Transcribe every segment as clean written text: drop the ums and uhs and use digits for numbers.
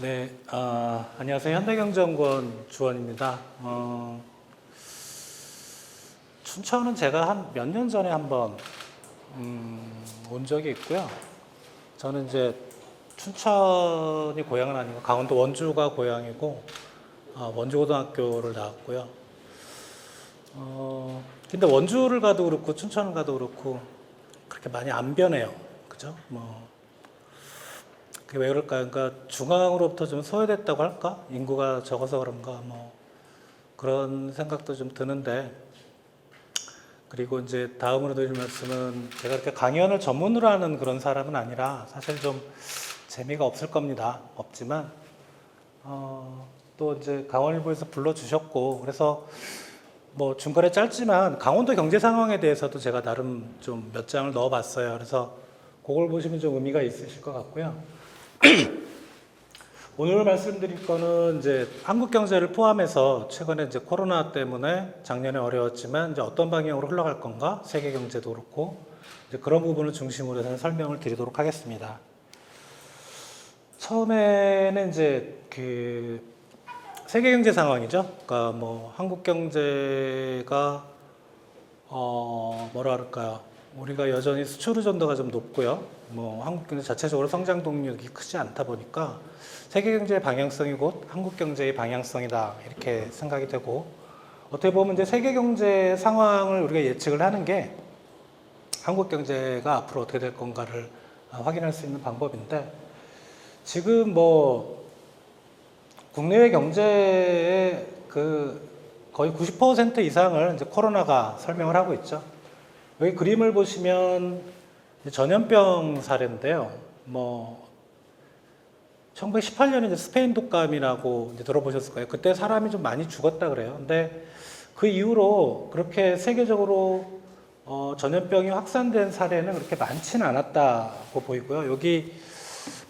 네, 안녕하세요. 현대경제연구원 주원입니다. 춘천은 제가 한 몇 년 전에 한번 온 적이 있고요. 저는 이제 춘천이 고향은 아니고 강원도 원주가 고향이고 원주고등학교를 나왔고요. 근데 원주를 가도 그렇고 춘천을 가도 그렇고 그렇게 많이 안 변해요. 그죠? 그게 왜 그럴까요? 그러니까 중앙으로부터 좀 소외됐다고 할까? 인구가 적어서 그런가? 그런 생각도 좀 드는데, 그리고 이제 다음으로 드릴 말씀은 제가 이렇게 강연을 전문으로 하는 그런 사람은 아니라 사실 좀 재미가 없을 겁니다. 없지만 또 이제 강원일보에서 불러주셨고, 그래서 중간에 짧지만 강원도 경제 상황에 대해서도 제가 나름 좀 몇 장을 넣어봤어요. 그래서 그걸 보시면 좀 의미가 있으실 것 같고요. 오늘 말씀드릴 거는 이제 한국 경제를 포함해서 최근에 이제 코로나 때문에 작년에 어려웠지만 이제 어떤 방향으로 흘러갈 건가, 세계 경제도 그렇고 이제 그런 부분을 중심으로 해서 설명을 드리도록 하겠습니다. 처음에는 이제 그 세계 경제 상황이죠. 그러니까 한국 경제가 뭐라 그럴까요? 우리가 여전히 수출 의존도가 좀 높고요. 한국 경제 자체적으로 성장 동력이 크지 않다 보니까 세계 경제의 방향성이 곧 한국 경제의 방향성이다 이렇게 생각이 되고, 어떻게 보면 이제 세계 경제 상황을 우리가 예측을 하는 게 한국 경제가 앞으로 어떻게 될 건가를 확인할 수 있는 방법인데, 지금 국내외 경제의 거의 90% 이상을 이제 코로나가 설명을 하고 있죠. 여기 그림을 보시면 전염병 사례인데요. 1918년에 이제 스페인 독감이라고 이제 들어보셨을 거예요. 그때 사람이 좀 많이 죽었다 그래요. 근데 그 이후로 그렇게 세계적으로 전염병이 확산된 사례는 그렇게 많지는 않았다고 보이고요. 여기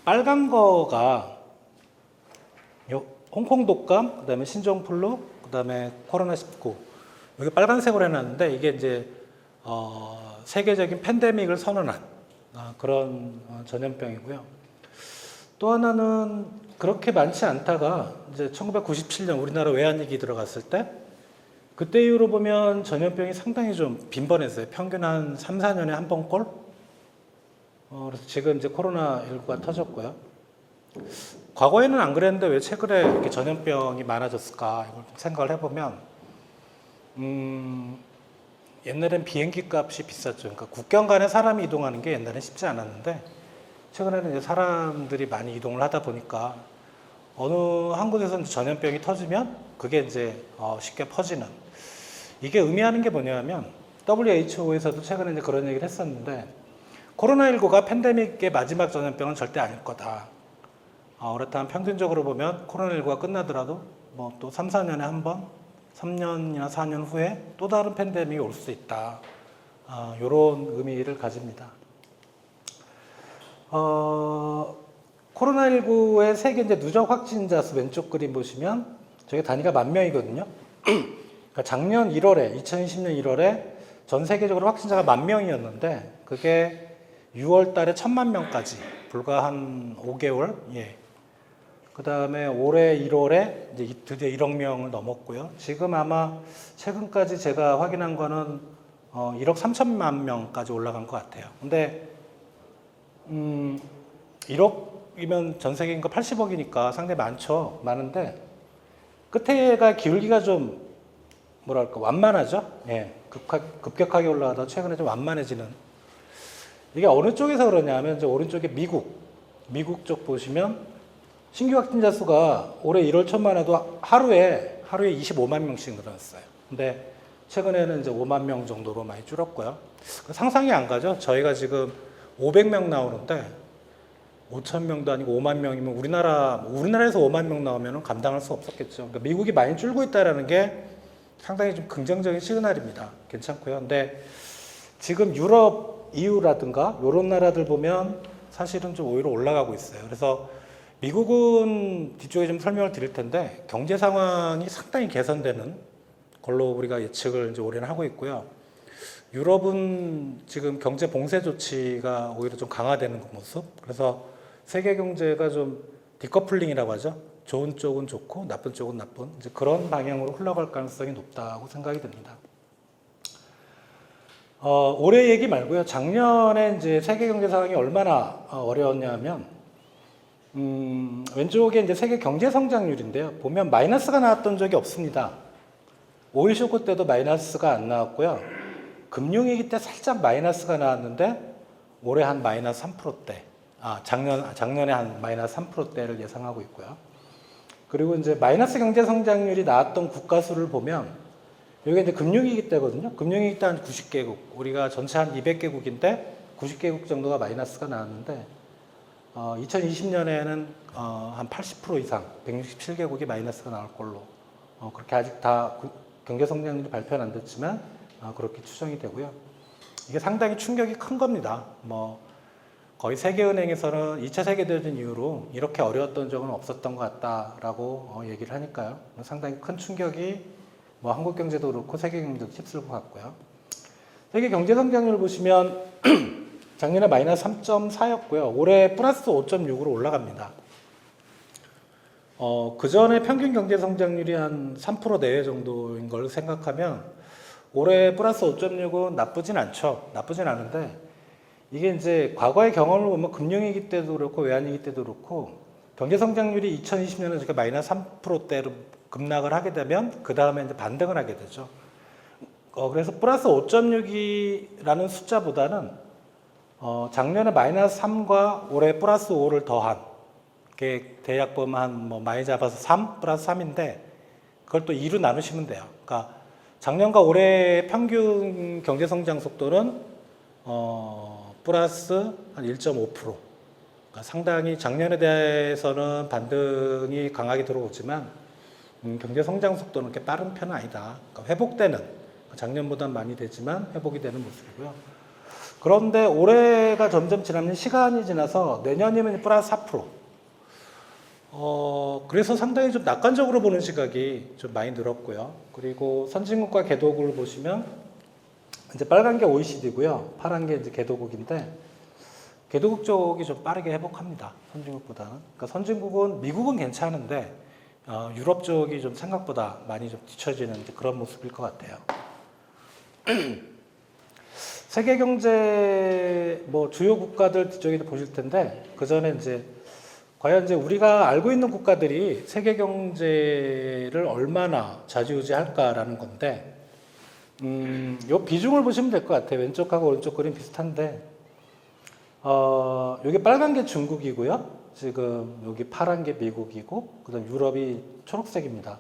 빨간 거가 홍콩 독감, 그다음에 신종플루, 그다음에 코로나19. 여기 빨간색으로 해놨는데 이게 이제 세계적인 팬데믹을 선언한 그런 전염병이고요. 또 하나는 그렇게 많지 않다가 이제 1997년 우리나라 외환위기 들어갔을 때, 그때 이후로 보면 전염병이 상당히 좀 빈번했어요. 평균 한 3, 4년에 한 번꼴. 그래서 지금 이제 코로나19가 터졌고요. 과거에는 안 그랬는데 왜 최근에 이렇게 전염병이 많아졌을까 이걸 생각을 해보면, 옛날엔 비행기 값이 비쌌죠. 그러니까 국경 간에 사람이 이동하는 게 옛날엔 쉽지 않았는데, 최근에는 이제 사람들이 많이 이동을 하다 보니까 어느 한 곳에서 전염병이 터지면 그게 이제 쉽게 퍼지는, 이게 의미하는 게 뭐냐면 WHO에서도 최근에 이제 그런 얘기를 했었는데, 코로나19가 팬데믹의 마지막 전염병은 절대 아닐 거다. 그렇다면 평균적으로 보면 코로나19가 끝나더라도 또 3, 4년에 한 번, 3년이나 4년 후에 또 다른 팬데믹이 올 수 있다. 이런 의미를 가집니다. 코로나19의 세계 이제 누적 확진자 수 왼쪽 그림 보시면 저게 단위가 10,000명이거든요. 그러니까 작년 1월에, 2020년 1월에 전 세계적으로 확진자가 10,000명이었는데 그게 6월 달에 1,000,000명까지 불과 한 5개월, 그 다음에 올해 1월에 이제 드디어 1억 명을 넘었고요. 지금 아마 최근까지 제가 확인한 거는 1억 3천만 명까지 올라간 것 같아요. 근데 1억이면 전 세계 인구 80억이니까 상당히 많은데 끝에가 기울기가 좀 완만하죠. 급격하게 올라가다 최근에 좀 완만해지는. 이게 어느 쪽에서 그러냐면 이제 오른쪽에 미국 쪽 보시면 신규 확진자 수가 올해 1월 초만 해도 하루에 25만 명씩 늘어났어요. 근데 최근에는 이제 5만 명 정도로 많이 줄었고요. 상상이 안 가죠. 저희가 지금 500명 나오는데 5,000명도 아니고 5만 명이면 우리나라에서 5만 명 나오면 감당할 수 없었겠죠. 그러니까 미국이 많이 줄고 있다는 게 상당히 좀 긍정적인 시그널입니다. 괜찮고요. 근데 지금 유럽, EU라든가 이런 나라들 보면 사실은 좀 오히려 올라가고 있어요. 그래서 미국은 뒤쪽에 좀 설명을 드릴 텐데 경제 상황이 상당히 개선되는 걸로 우리가 예측을 이제 올해는 하고 있고요. 유럽은 지금 경제 봉쇄 조치가 오히려 좀 강화되는 모습. 그래서 세계 경제가 좀 디커플링이라고 하죠. 좋은 쪽은 좋고 나쁜 쪽은 나쁜 이제 그런 방향으로 흘러갈 가능성이 높다고 생각이 듭니다. 올해 얘기 말고요. 작년에 이제 세계 경제 상황이 얼마나 어려웠냐면 왼쪽에 이제 세계 경제 성장률인데요. 보면 마이너스가 나왔던 적이 없습니다. 오일 쇼크 때도 마이너스가 안 나왔고요. 금융위기 때 살짝 마이너스가 나왔는데 올해 한 마이너스 3%대. 작년에 한 마이너스 3%대를 예상하고 있고요. 그리고 이제 마이너스 경제 성장률이 나왔던 국가 수를 보면 여기 이제 금융위기 때거든요. 금융위기 때 한 90개국, 우리가 전체 한 200개국인데 90개국 정도가 마이너스가 나왔는데 2020년에는 한 80% 이상, 167개국이 마이너스가 나올 걸로 그렇게 아직 다 경제 성장률이 발표는 안 됐지만 그렇게 추정이 되고요. 이게 상당히 충격이 큰 겁니다. 거의 세계은행에서는 2차 세계대전 이후로 이렇게 어려웠던 적은 없었던 것 같다라고 얘기를 하니까요. 상당히 큰 충격이 한국 경제도 그렇고 세계 경제도 휩쓸고 갔고요. 세계 경제 성장률 보시면 작년에 마이너스 3.4였고요. 올해 플러스 5.6으로 올라갑니다. 그 전에 평균 경제 성장률이 한 3% 내외 정도인 걸 생각하면 올해 플러스 5.6은 나쁘진 않죠. 나쁘진 않은데 이게 이제 과거의 경험을 보면 금융위기 때도 그렇고 외환위기 때도 그렇고 경제 성장률이 2020년에 이렇게 마이너스 3%대로 급락을 하게 되면 그 다음에 이제 반등을 하게 되죠. 그래서 플러스 5.6이라는 숫자보다는 작년에 마이너스 3과 올해 플러스 5를 더한 이렇게 대략 보면 많이 잡아서 3 플러스 3인데 그걸 또 2로 나누시면 돼요. 그러니까 작년과 올해 평균 경제 성장 속도는 플러스 한 1.5%. 그러니까 상당히 작년에 대해서는 반등이 강하게 들어오지만 경제 성장 속도는 그렇게 빠른 편은 아니다. 그러니까 회복되는 작년보다는 많이 되지만 회복이 되는 모습이고요. 그런데 올해가 점점 지나면 시간이 지나서 내년이면 플러스 4%. 그래서 상당히 좀 낙관적으로 보는 시각이 좀 많이 늘었고요. 그리고 선진국과 개도국을 보시면 이제 빨간 게 OECD고요. 파란 게 이제 개도국인데 개도국 쪽이 좀 빠르게 회복합니다. 선진국보다는. 그러니까 선진국은 미국은 괜찮은데 유럽 쪽이 좀 생각보다 많이 좀 뒤처지는 그런 모습일 것 같아요. 세계 경제 주요 국가들 뒤쪽에도 보실 텐데 그 전에 이제 과연 이제 우리가 알고 있는 국가들이 세계 경제를 얼마나 좌지우지할까라는 건데 요 비중을 보시면 될 것 같아요. 왼쪽하고 오른쪽 그림 비슷한데 여기 빨간 게 중국이고요. 지금 여기 파란 게 미국이고 그다음 유럽이 초록색입니다.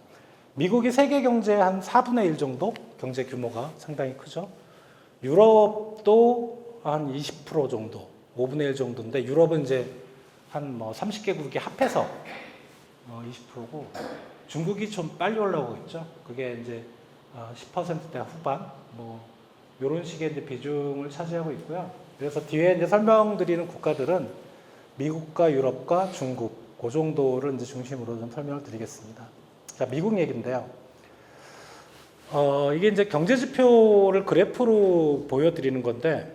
미국이 세계 경제의 한 4분의 1 정도 경제 규모가 상당히 크죠. 유럽도 한 20% 정도, 5분의 1 정도인데 유럽은 이제 한 30개국이 합해서 20%고 중국이 좀 빨리 올라오고 있죠. 그게 이제 10%대 후반 이런 식의 이제 비중을 차지하고 있고요. 그래서 뒤에 이제 설명드리는 국가들은 미국과 유럽과 중국 그 정도를 이제 중심으로 좀 설명을 드리겠습니다. 자, 미국 얘기인데요. 이게 이제 경제 지표를 그래프로 보여드리는 건데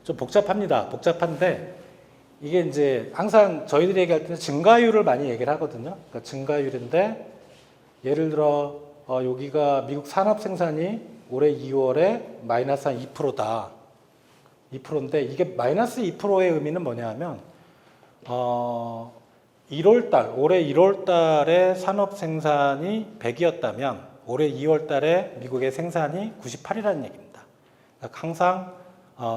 좀 복잡합니다. 복잡한데 이게 이제 항상 저희들이 얘기할 때는 증가율을 많이 얘기를 하거든요. 그러니까 증가율인데 예를 들어 여기가 미국 산업 생산이 올해 2월에 마이너스 한 2%다. 2%인데 이게 마이너스 2%의 의미는 뭐냐 하면 1월달, 올해 1월달에 산업 생산이 100이었다면 올해 2월달에 미국의 생산이 98이라는 얘기입니다. 그러니까 항상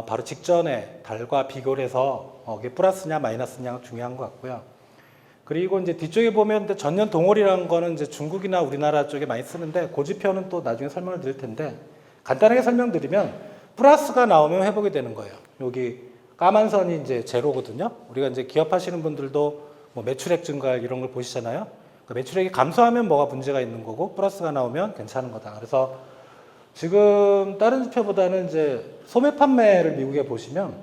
바로 직전에 달과 비교를 해서 이게 플러스냐 마이너스냐가 중요한 것 같고요. 그리고 이제 뒤쪽에 보면 전년 동월이라는 거는 이제 중국이나 우리나라 쪽에 많이 쓰는데 그 지표는 또 나중에 설명을 드릴 텐데 간단하게 설명드리면 플러스가 나오면 회복이 되는 거예요. 여기 까만 선이 이제 제로거든요. 우리가 이제 기업하시는 분들도 매출액 증가 이런 걸 보시잖아요. 그러니까 매출액이 감소하면 뭐가 문제가 있는 거고 플러스가 나오면 괜찮은 거다. 그래서 지금 다른 지표보다는 이제 소매 판매를 미국에 보시면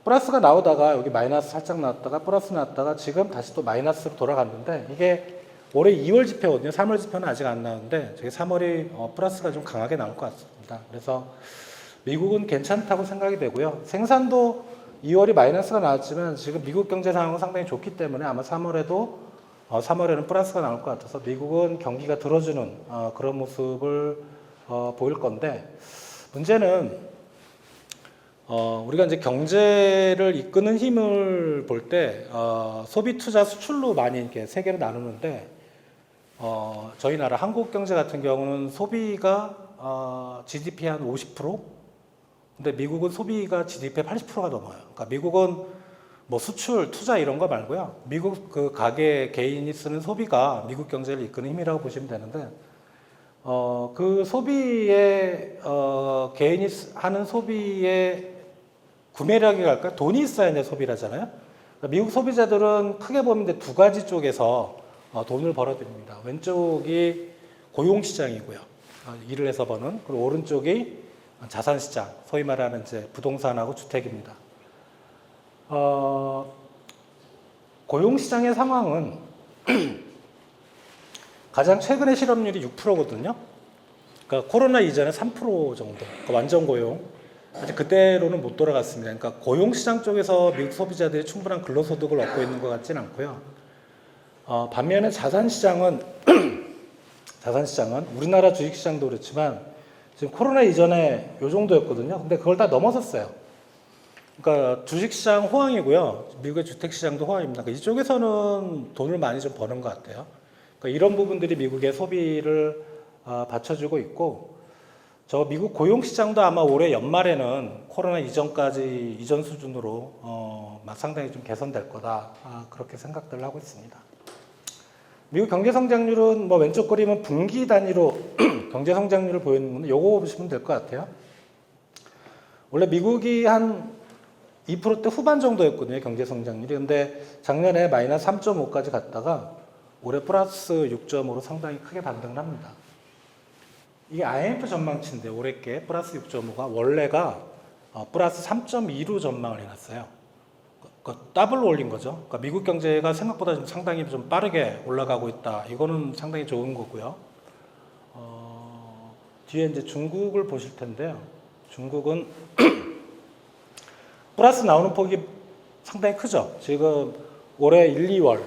플러스가 나오다가 여기 마이너스 살짝 나왔다가 플러스 나왔다가 지금 다시 또 마이너스로 돌아갔는데 이게 올해 2월 지표거든요. 3월 지표는 아직 안 나오는데 저게 3월이 플러스가 좀 강하게 나올 것 같습니다. 그래서 미국은 괜찮다고 생각이 되고요. 생산도 2월이 마이너스가 나왔지만 지금 미국 경제 상황은 상당히 좋기 때문에 아마 3월에는 플러스가 나올 것 같아서 미국은 경기가 들어주는 그런 모습을 보일 건데, 문제는 우리가 이제 경제를 이끄는 힘을 볼 때 소비, 투자, 수출로 많이 이렇게 세 개로 나누는데, 저희 나라 한국 경제 같은 경우는 소비가 GDP 한 50%, 근데 미국은 소비가 GDP의 80%가 넘어요. 그러니까 미국은 뭐 수출, 투자 이런 거 말고요. 미국 그 가계 개인이 쓰는 소비가 미국 경제를 이끄는 힘이라고 보시면 되는데, 그 소비에 개인이 하는 소비의 구매력이 갈까? 돈이 있어야 이제 소비를 하잖아요. 그러니까 미국 소비자들은 크게 보면 이제 두 가지 쪽에서 돈을 벌어들입니다. 왼쪽이 고용시장이고요. 일을 해서 버는. 그리고 오른쪽이 자산시장, 소위 말하는 이제 부동산하고 주택입니다. 고용시장의 상황은 가장 최근의 실업률이 6%거든요. 그러니까 코로나 이전에 3% 정도, 그러니까 완전 고용. 아직 그때로는 못 돌아갔습니다. 그러니까 고용시장 쪽에서 미국 소비자들이 충분한 근로소득을 얻고 있는 것 같지는 않고요. 반면에 자산시장은 우리나라 주식시장도 그렇지만 지금 코로나 이전에 요 정도였거든요. 근데 그걸 다 넘어섰어요. 그러니까 주식시장 호황이고요. 미국의 주택시장도 호황입니다. 그러니까 이쪽에서는 돈을 많이 좀 버는 것 같아요. 그러니까 이런 부분들이 미국의 소비를 받쳐주고 있고, 저 미국 고용시장도 아마 올해 연말에는 코로나 이전 수준으로 상당히 좀 개선될 거다. 그렇게 생각들을 하고 있습니다. 미국 경제 성장률은 뭐 왼쪽 그림은 분기 단위로 경제 성장률을 보이는 건데, 요거 보시면 될 것 같아요. 원래 미국이 한 2%대 후반 정도였거든요, 경제 성장률이. 근데 작년에 마이너스 3.5까지 갔다가 올해 플러스 6.5로 상당히 크게 반등을 합니다. 이게 IMF 전망치인데 올해 게 플러스 6.5가 원래가 플러스 3.2로 전망을 해놨어요. 더블로 올린 거죠. 그러니까 미국 경제가 생각보다 좀 상당히 좀 빠르게 올라가고 있다. 이거는 상당히 좋은 거고요. 뒤에 이제 중국을 보실 텐데요. 중국은 플러스 나오는 폭이 상당히 크죠. 지금 올해 1, 2월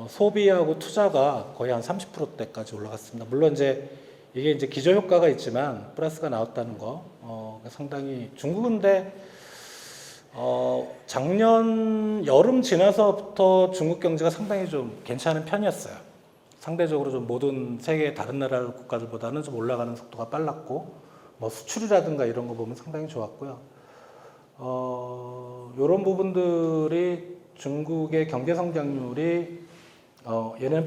소비하고 투자가 거의 한 30%대까지 올라갔습니다. 물론 이게 이제 기저효과가 있지만 플러스가 나왔다는 거 상당히 중국인데 작년 여름 지나서부터 중국 경제가 상당히 좀 괜찮은 편이었어요. 상대적으로 좀 모든 세계 다른 나라 국가들보다는 좀 올라가는 속도가 빨랐고, 뭐 수출이라든가 이런 거 보면 상당히 좋았고요. 이런 부분들이 중국의 경제 성장률이 얘네는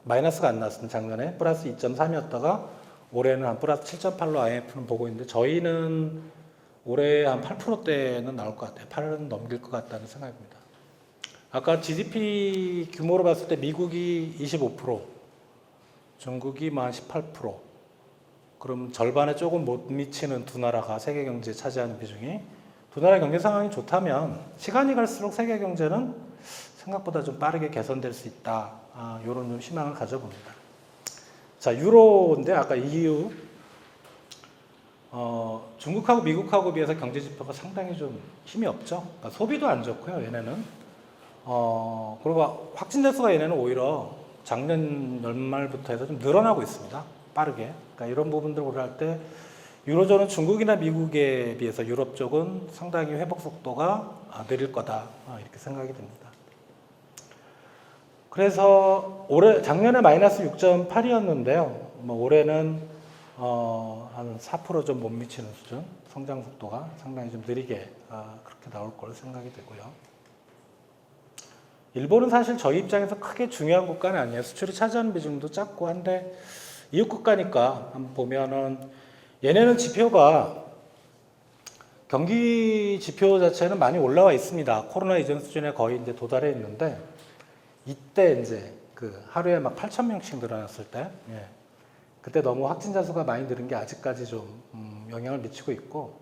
마이너스가 안 났습니다. 작년에 플러스 2.3이었다가 올해는 한 플러스 7.8로 IMF는 보고 있는데, 저희는 올해 한 8%대는 나올 것 같아요. 8은 넘길 것 같다는 생각입니다. 아까 GDP 규모로 봤을 때 미국이 25%, 중국이 한 18%, 그럼 절반에 조금 못 미치는 두 나라가 세계 경제에 차지하는 비중이, 두 나라 경제 상황이 좋다면 시간이 갈수록 세계 경제는 생각보다 좀 빠르게 개선될 수 있다. 이런 좀 희망을 가져봅니다. 자, 유로인데 아까 EU, 중국하고 미국하고 비해서 경제 지표가 상당히 좀 힘이 없죠. 그러니까 소비도 안 좋고요, 얘네는. 그리고 확진자 수가 얘네는 오히려 작년 연말부터 해서 좀 늘어나고 있습니다. 빠르게. 그러니까 이런 부분들을 고려할 때 유로존은 중국이나 미국에 비해서 유럽 쪽은 상당히 회복 속도가 느릴 거다. 이렇게 생각이 듭니다. 그래서 작년에 마이너스 6.8이었는데요. 뭐 올해는 한 4% 좀 못 미치는 수준, 성장 속도가 상당히 좀 느리게 그렇게 나올 걸로 생각이 되고요. 일본은 사실 저희 입장에서 크게 중요한 국가는 아니에요. 수출이 차지하는 비중도 작고 한데 이웃 국가니까 한번 보면은 얘네는 지표가 경기 지표 자체는 많이 올라와 있습니다. 코로나 이전 수준에 거의 이제 도달해 있는데, 이때 이제 그 하루에 막 8,000명씩 늘어났을 때, 그때 너무 확진자 수가 많이 늘은 게 아직까지 좀 영향을 미치고 있고,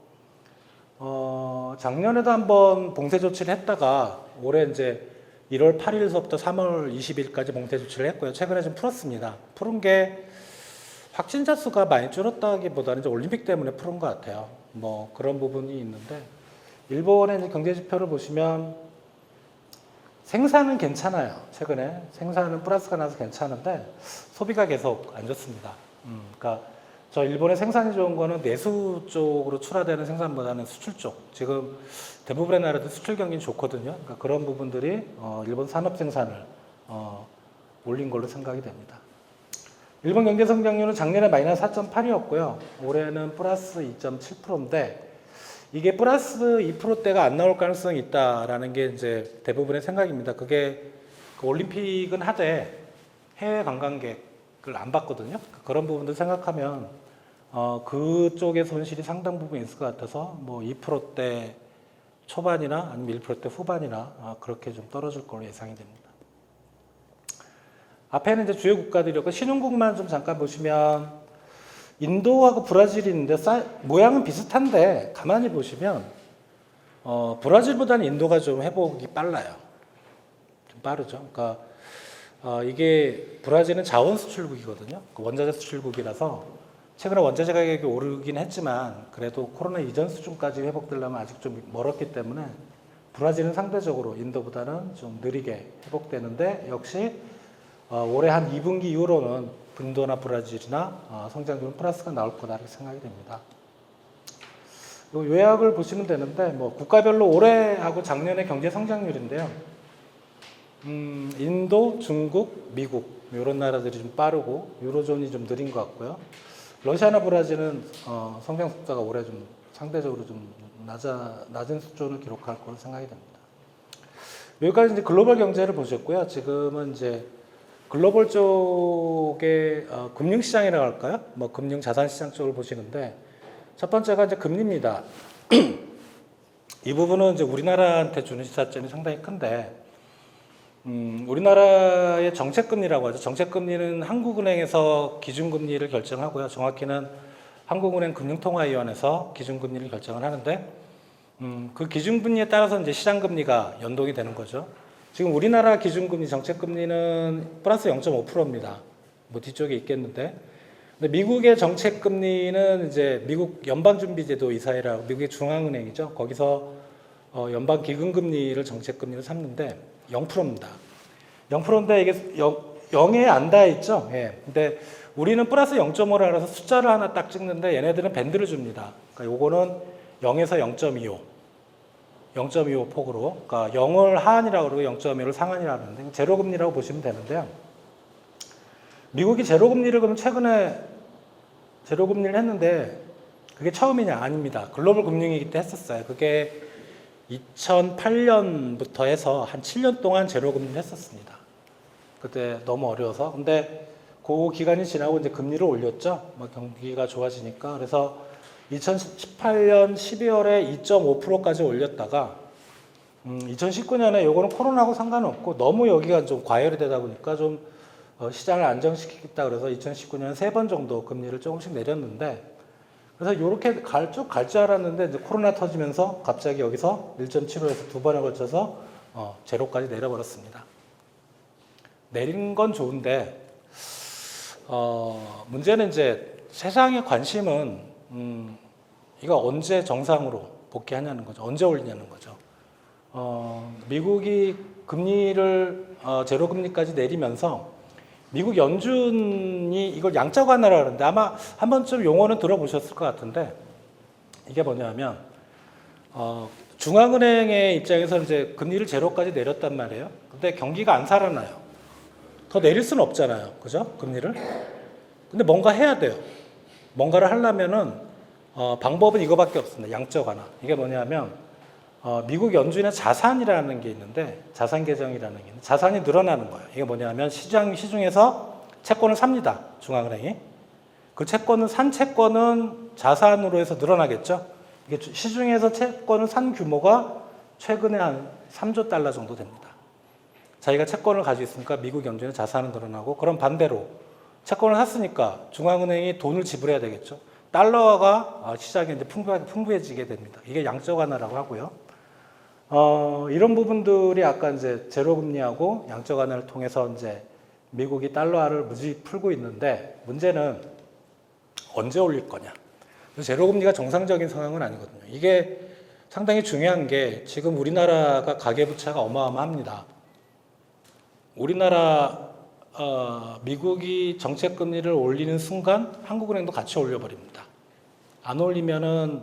작년에도 한번 봉쇄 조치를 했다가 올해 이제 1월 8일서부터 3월 20일까지 봉쇄 조치를 했고요. 최근에 좀 풀었습니다. 푸른 게 확진자 수가 많이 줄었다기보다는 이제 올림픽 때문에 푸른 것 같아요. 뭐 그런 부분이 있는데, 일본의 이제 경제 지표를 보시면 생산은 괜찮아요. 최근에 생산은 플러스가 나서 괜찮은데 소비가 계속 안 좋습니다. 그러니까 저 일본의 생산이 좋은 거는 내수 쪽으로 출하되는 생산보다는 수출 쪽. 지금 대부분의 나라들 수출 경기는 좋거든요. 그러니까 그런 부분들이 일본 산업 생산을 올린 걸로 생각이 됩니다. 일본 경제 성장률은 작년에 마이너스 4.8이었고요. 올해는 플러스 2.7%인데 이게 플러스 2%대가 안 나올 가능성이 있다라는 게 이제 대부분의 생각입니다. 그게 그 올림픽은 하되 해외 관광객을 안 받거든요. 그런 부분들 생각하면 그쪽의 손실이 상당 부분 있을 것 같아서 뭐 2%대 초반이나 아니면 1%대 후반이나 그렇게 좀 떨어질 걸로 예상이 됩니다. 앞에는 이제 주요 국가들이었고 신흥국만 좀 잠깐 보시면 인도하고 브라질이 있는데 모양은 비슷한데 가만히 보시면 브라질보다는 인도가 좀 회복이 빨라요. 좀 빠르죠. 그러니까 이게 브라질은 자원 수출국이거든요. 원자재 수출국이라서 최근에 원자재 가격이 오르긴 했지만 그래도 코로나 이전 수준까지 회복되려면 아직 좀 멀었기 때문에 브라질은 상대적으로 인도보다는 좀 느리게 회복되는데 역시 올해 한 2분기 이후로는 인도나 브라질이나 성장률은 플러스가 나올 거다 이렇게 생각이 됩니다. 요약을 보시면 되는데 뭐 국가별로 올해하고 작년의 경제 성장률인데요. 인도, 중국, 미국 이런 나라들이 좀 빠르고 유로존이 좀 느린 것 같고요. 러시아나 브라질은 성장 속도가 올해 좀 상대적으로 좀 낮은 수준을 기록할 거로 생각이 됩니다. 여기까지 이제 글로벌 경제를 보셨고요. 지금은 이제 글로벌 쪽의 금융시장이라고 할까요? 뭐 금융 자산시장 쪽을 보시는데 첫 번째가 이제 금리입니다. 이 부분은 이제 우리나라한테 주는 시사점이 상당히 큰데 우리나라의 정책금리라고 하죠. 정책금리는 한국은행에서 기준금리를 결정하고요. 정확히는 한국은행 금융통화위원회에서 기준금리를 결정을 하는데 그 기준금리에 따라서 이제 시장금리가 연동이 되는 거죠. 지금 우리나라 기준금리 정책금리는 플러스 0.5%입니다. 뭐 뒤쪽에 있겠는데. 근데 미국의 정책금리는 이제 미국 연방준비제도 이사회라고 미국의 중앙은행이죠. 거기서 연방기금금리를 정책금리로 삼는데 0%입니다. 0%인데 이게 0에 안 닿아 있죠. 예. 근데 우리는 플러스 0.5라 그래서 숫자를 하나 딱 찍는데 얘네들은 밴드를 줍니다. 그러니까 요거는 0에서 0.25. 0.25 폭으로, 그러니까 0을 하한이라고 그러고 0.1을 상한이라고 하는데 제로금리라고 보시면 되는데요. 미국이 제로금리를 그럼 최근에 제로금리를 했는데 그게 처음이냐? 아닙니다. 글로벌 금융위기 때 했었어요. 그게 2008년부터 해서 한 7년 동안 제로금리를 했었습니다. 그때 너무 어려워서. 근데 그 기간이 지나고 이제 금리를 올렸죠. 뭐 경기가 좋아지니까. 그래서 2018년 12월에 2.5%까지 올렸다가 2019년에 요거는 코로나하고 상관없고 너무 여기가 좀 과열이 되다 보니까 좀 시장을 안정시키겠다 그래서 2019년에 3번 정도 금리를 조금씩 내렸는데 그래서 이렇게 쭉 갈 줄 알았는데 이제 코로나 터지면서 갑자기 여기서 1.75에서 2번에 걸쳐서 제로까지 내려버렸습니다. 내린 건 좋은데 문제는 이제 세상의 관심은 이거 언제 정상으로 복귀하냐는 거죠. 언제 올리냐는 거죠. 미국이 금리를 제로금리까지 내리면서 미국 연준이 이걸 양적 완화라 그러는데 아마 한 번쯤 용어는 들어보셨을 것 같은데 이게 뭐냐면 중앙은행의 입장에서 이제 금리를 제로까지 내렸단 말이에요. 근데 경기가 안 살아나요. 더 내릴 수는 없잖아요. 그죠? 금리를. 근데 뭔가 해야 돼요. 뭔가를 하려면은 방법은 이거밖에 없습니다. 양적 완화. 이게 뭐냐면 미국 연준의 자산이라는 게 있는데 자산 계정이라는 게 있는데 자산이 늘어나는 거예요. 이게 뭐냐면 시중에서 채권을 삽니다. 중앙은행이. 그 채권을 산 채권은 자산으로 해서 늘어나겠죠. 이게 시중에서 채권을 산 규모가 최근에 한 3조 달러 정도 됩니다. 자기가 채권을 가지고 있으니까 미국 연준의 자산은 늘어나고 그럼 반대로 채권을 샀으니까 중앙은행이 돈을 지불해야 되겠죠. 달러가 시장에 이제 풍부해지게 됩니다. 이게 양적 완화라고 하고요. 이런 부분들이 아까 이제 제로금리하고 양적 완화를 통해서 이제 미국이 달러화를 무지 풀고 있는데 문제는 언제 올릴 거냐. 제로금리가 정상적인 상황은 아니거든요. 이게 상당히 중요한 게 지금 우리나라가 가계부채가 어마어마합니다. 우리나라 미국이 정책금리를 올리는 순간 한국은행도 같이 올려버립니다. 안 올리면은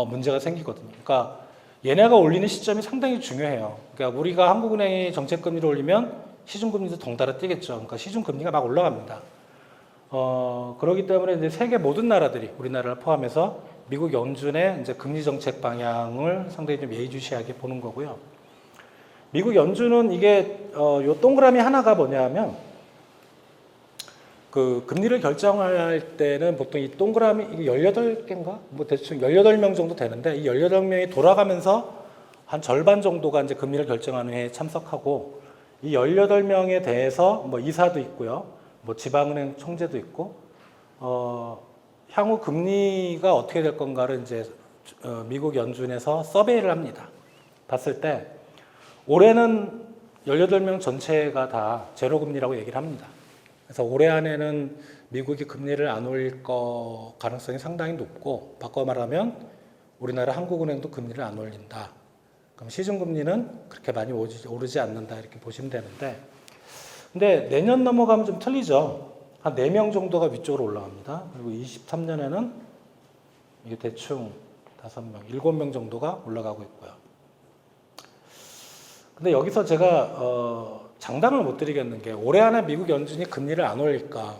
문제가 생기거든요. 그러니까 얘네가 올리는 시점이 상당히 중요해요. 그러니까 우리가 한국은행이 정책금리를 올리면 시중금리도 덩달아 뛰겠죠. 그러니까 시중금리가 막 올라갑니다. 그렇기 때문에 이제 세계 모든 나라들이 우리나라를 포함해서 미국 연준의 이제 금리 정책 방향을 상당히 좀 예의주시하게 보는 거고요. 미국 연준은 이게 요 동그라미 하나가 뭐냐면 그 금리를 결정할 때는 보통 이 동그라미 이게 18개인가? 뭐 대충 18명 정도 되는데 이 18명이 돌아가면서 한 절반 정도가 이제 금리를 결정하는 회의에 참석하고 이 18명에 대해서 뭐 이사도 있고요. 뭐 지방은행 총재도 있고 향후 금리가 어떻게 될 건가를 이제 미국 연준에서 서베이를 합니다. 봤을 때 올해는 18명 전체가 다 제로 금리라고 얘기를 합니다. 그래서 올해 안에는 미국이 금리를 안 올릴 거 가능성이 상당히 높고 바꿔 말하면 우리나라 한국은행도 금리를 안 올린다. 그럼 시중금리는 그렇게 많이 오르지 않는다 이렇게 보시면 되는데 근데 내년 넘어가면 좀 틀리죠. 한 4명 정도가 위쪽으로 올라갑니다. 그리고 23년에는 이게 대충 5명, 7명 정도가 올라가고 있고요. 근데 여기서 제가 장담을 못 드리겠는 게 올해 안에 미국 연준이 금리를 안 올릴까?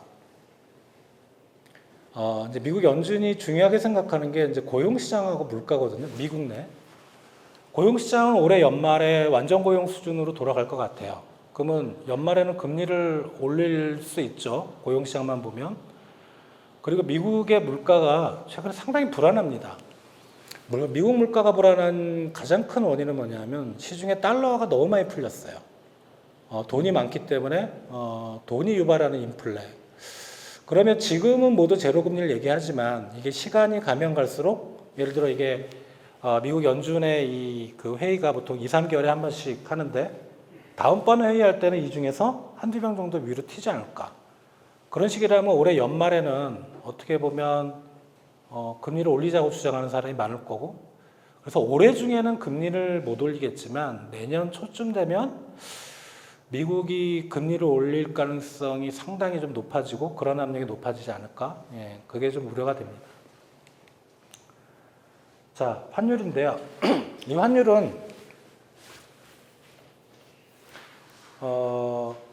이제 미국 연준이 중요하게 생각하는 게 이제 고용시장하고 물가거든요. 미국 내. 고용시장은 올해 연말에 완전 고용 수준으로 돌아갈 것 같아요. 그러면 연말에는 금리를 올릴 수 있죠. 고용시장만 보면. 그리고 미국의 물가가 최근에 상당히 불안합니다. 물론 미국 물가가 불안한 가장 큰 원인은 뭐냐면 시중에 달러가 너무 많이 풀렸어요. 돈이 많기 때문에 돈이 유발하는 인플레. 그러면 지금은 모두 제로금리를 얘기하지만 이게 시간이 가면 갈수록 예를 들어 이게 미국 연준의 이 그 회의가 보통 2, 3개월에 한 번씩 하는데 다음번에 회의할 때는 이 중에서 한두 명 정도 위로 튀지 않을까. 그런 식이라면 올해 연말에는 어떻게 보면 금리를 올리자고 주장하는 사람이 많을 거고 그래서 올해 중에는 금리를 못 올리겠지만 내년 초쯤 되면 미국이 금리를 올릴 가능성이 상당히 좀 높아지고 그런 압력이 높아지지 않을까? 예, 그게 좀 우려가 됩니다. 자, 환율인데요. 이 환율은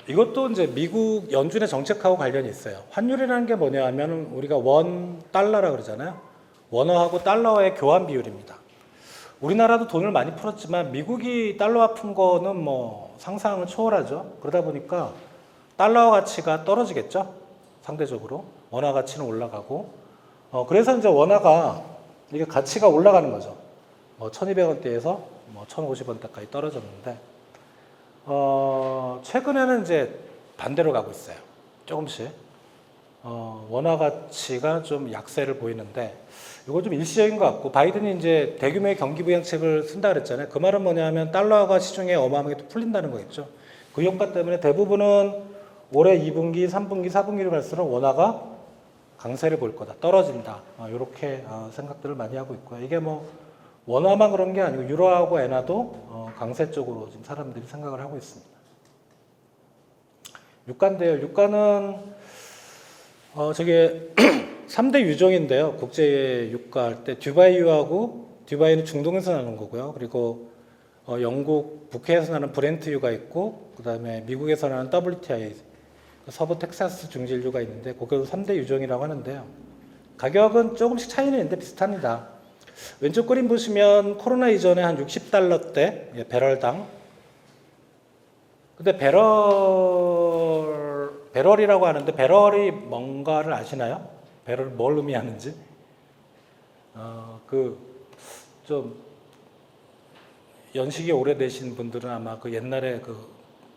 이것도 이제 미국 연준의 정책하고 관련이 있어요. 환율이라는 게 뭐냐 하면 우리가 원 달러라 그러잖아요. 원화하고 달러의 교환 비율입니다. 우리나라도 돈을 많이 풀었지만 미국이 달러화 푼 거는 뭐 상상을 초월하죠. 그러다 보니까 달러 가치가 떨어지겠죠. 상대적으로 원화 가치는 올라가고 그래서 이제 원화가 이게 가치가 올라가는 거죠. 1,200원대에서 1,050원대까지 떨어졌는데 최근에는 이제 반대로 가고 있어요. 조금씩 원화 가치가 좀 약세를 보이는데 이거 좀 일시적인 것 같고 바이든이 이제 대규모의 경기 부양책을 쓴다 그랬잖아요. 그 말은 뭐냐면 달러가 시중에 어마어마하게 또 풀린다는 거겠죠. 그 효과 때문에 대부분은 올해 2분기, 3분기, 4분기로 갈수록 원화가 강세를 볼 거다, 떨어진다. 이렇게 생각들을 많이 하고 있고요. 이게 뭐 원화만 그런 게 아니고 유로하고 엔화도 강세 쪽으로 지금 사람들이 생각을 하고 있습니다. 유가인데요. 유가는 저게 3대 유종인데요. 국제 유가 할 때 듀바이유하고 듀바이는 중동에서 나는 거고요. 그리고 영국 북해에서 나는 브렌트유가 있고 그다음에 미국에서 나는 WTI 서부 텍사스 중진유가 있는데 그것도 3대 유종이라고 하는데요. 가격은 조금씩 차이는 있는데 비슷합니다. 왼쪽 그림 보시면 코로나 이전에 한 60달러대 배럴당. 근데 배럴이라고 하는데 배럴이 뭔가를 아시나요? 배럴 뭘 의미하는지? 좀 연식이 오래되신 분들은 아마 그 옛날에 그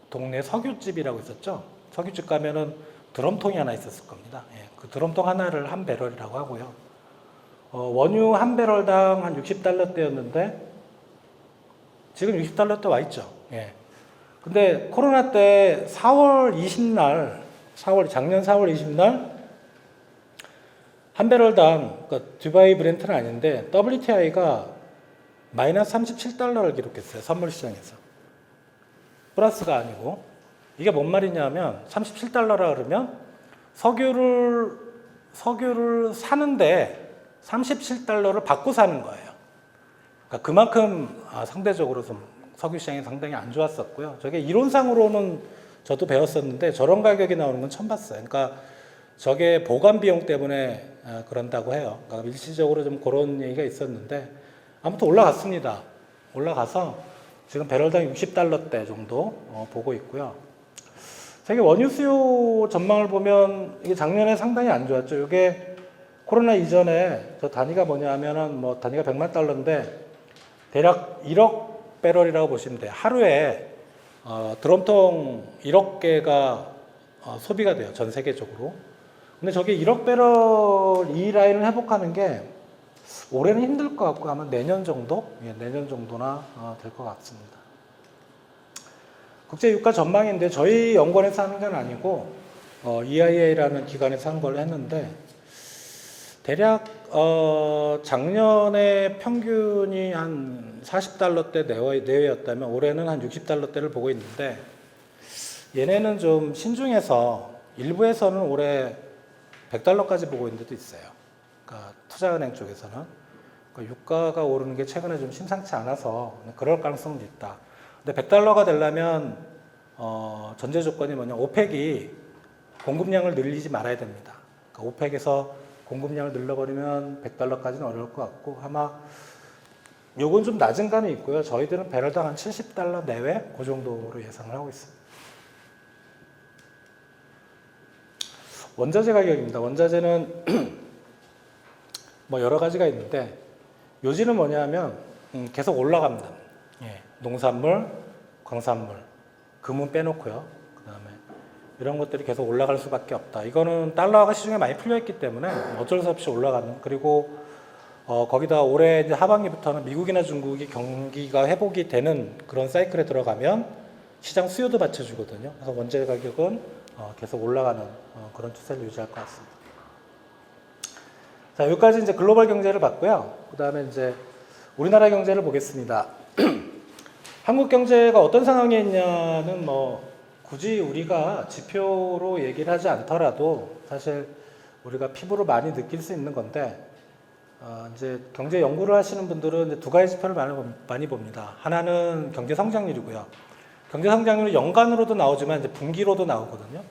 동네 석유집이라고 있었죠. 석유집 가면은 드럼통이 하나 있었을 겁니다. 예, 그 드럼통 하나를 한 배럴이라고 하고요. 원유 한 배럴당 한 60달러대였는데 지금 60달러대 와 있죠. 예. 근데 코로나 때 4월 20날, 작년 4월 20날 한 배럴당, 그러니까 듀바이 브렌트는 아닌데 WTI가 마이너스 37달러를 기록했어요. 선물 시장에서. 플러스가 아니고. 이게 뭔 말이냐면 37달러라 그러면 석유를 사는데 37달러를 받고 사는 거예요. 그러니까 그만큼 상대적으로 좀 석유 시장이 상당히 안 좋았었고요. 저게 이론상으로는 저도 배웠었는데 저런 가격이 나오는 건 처음 봤어요. 그러니까 저게 보관 비용 때문에 그런다고 해요. 그러니까 일시적으로 좀 그런 얘기가 있었는데 아무튼 올라갔습니다. 올라가서 지금 배럴당 60달러대 정도 보고 있고요. 세계 원유 수요 전망을 보면 이게 작년에 상당히 안 좋았죠. 이게 코로나 이전에 저 단위가 뭐냐면은 뭐 단위가 100만 달러인데 대략 1억 배럴이라고 보시면 돼요. 하루에 드럼통 1억 개가 소비가 돼요. 전 세계적으로. 근데 저게 1억 배럴 이 라인을 회복하는 게 올해는 힘들 것 같고 아마 내년 정도? 예, 내년 정도나 될 것 같습니다. 국제 유가 전망인데 저희 연구원에서 하는 건 아니고 EIA라는 기관에서 한 걸 했는데 대략 작년에 평균이 한 40달러대 내외였다면 올해는 한 60달러대를 보고 있는데 얘네는 좀 신중해서 일부에서는 올해 100달러까지 보고 있는 데도 있어요. 그러니까 투자은행 쪽에서는. 그러니까 유가가 오르는 게 최근에 좀 심상치 않아서 그럴 가능성도 있다. 근데 100달러가 되려면 전제 조건이 뭐냐, 오펙이 공급량을 늘리지 말아야 됩니다. 그러니까 오펙에서 공급량을 늘려버리면 100달러까지는 어려울 것 같고 아마 요건 좀 낮은 감이 있고요. 저희들은 배럴당 한 70달러 내외 그 정도로 예상을 하고 있습니다. 원자재 가격입니다. 원자재는 뭐 여러 가지가 있는데 요지는 뭐냐면 계속 올라갑니다. 예, 농산물, 광산물, 금은 빼놓고요. 그 다음에 이런 것들이 계속 올라갈 수밖에 없다. 이거는 달러가 시중에 많이 풀려있기 때문에 어쩔 수 없이 올라가는. 그리고 거기다 올해 이제 하반기부터는 미국이나 중국이 경기가 회복이 되는 그런 사이클에 들어가면 시장 수요도 받쳐주거든요. 그래서 원재 가격은 계속 올라가는 그런 추세를 유지할 것 같습니다. 자, 여기까지 이제 글로벌 경제를 봤고요. 그 다음에 이제 우리나라 경제를 보겠습니다. 한국 경제가 어떤 상황에 있냐는 뭐 굳이 우리가 지표로 얘기를 하지 않더라도 사실 우리가 피부로 많이 느낄 수 있는 건데 이제 경제 연구를 하시는 분들은 이제 두 가지 지표를 많이 봅니다. 하나는 경제 성장률이고요. 경제 성장률은 연간으로도 나오지만 이제 분기로도 나오거든요.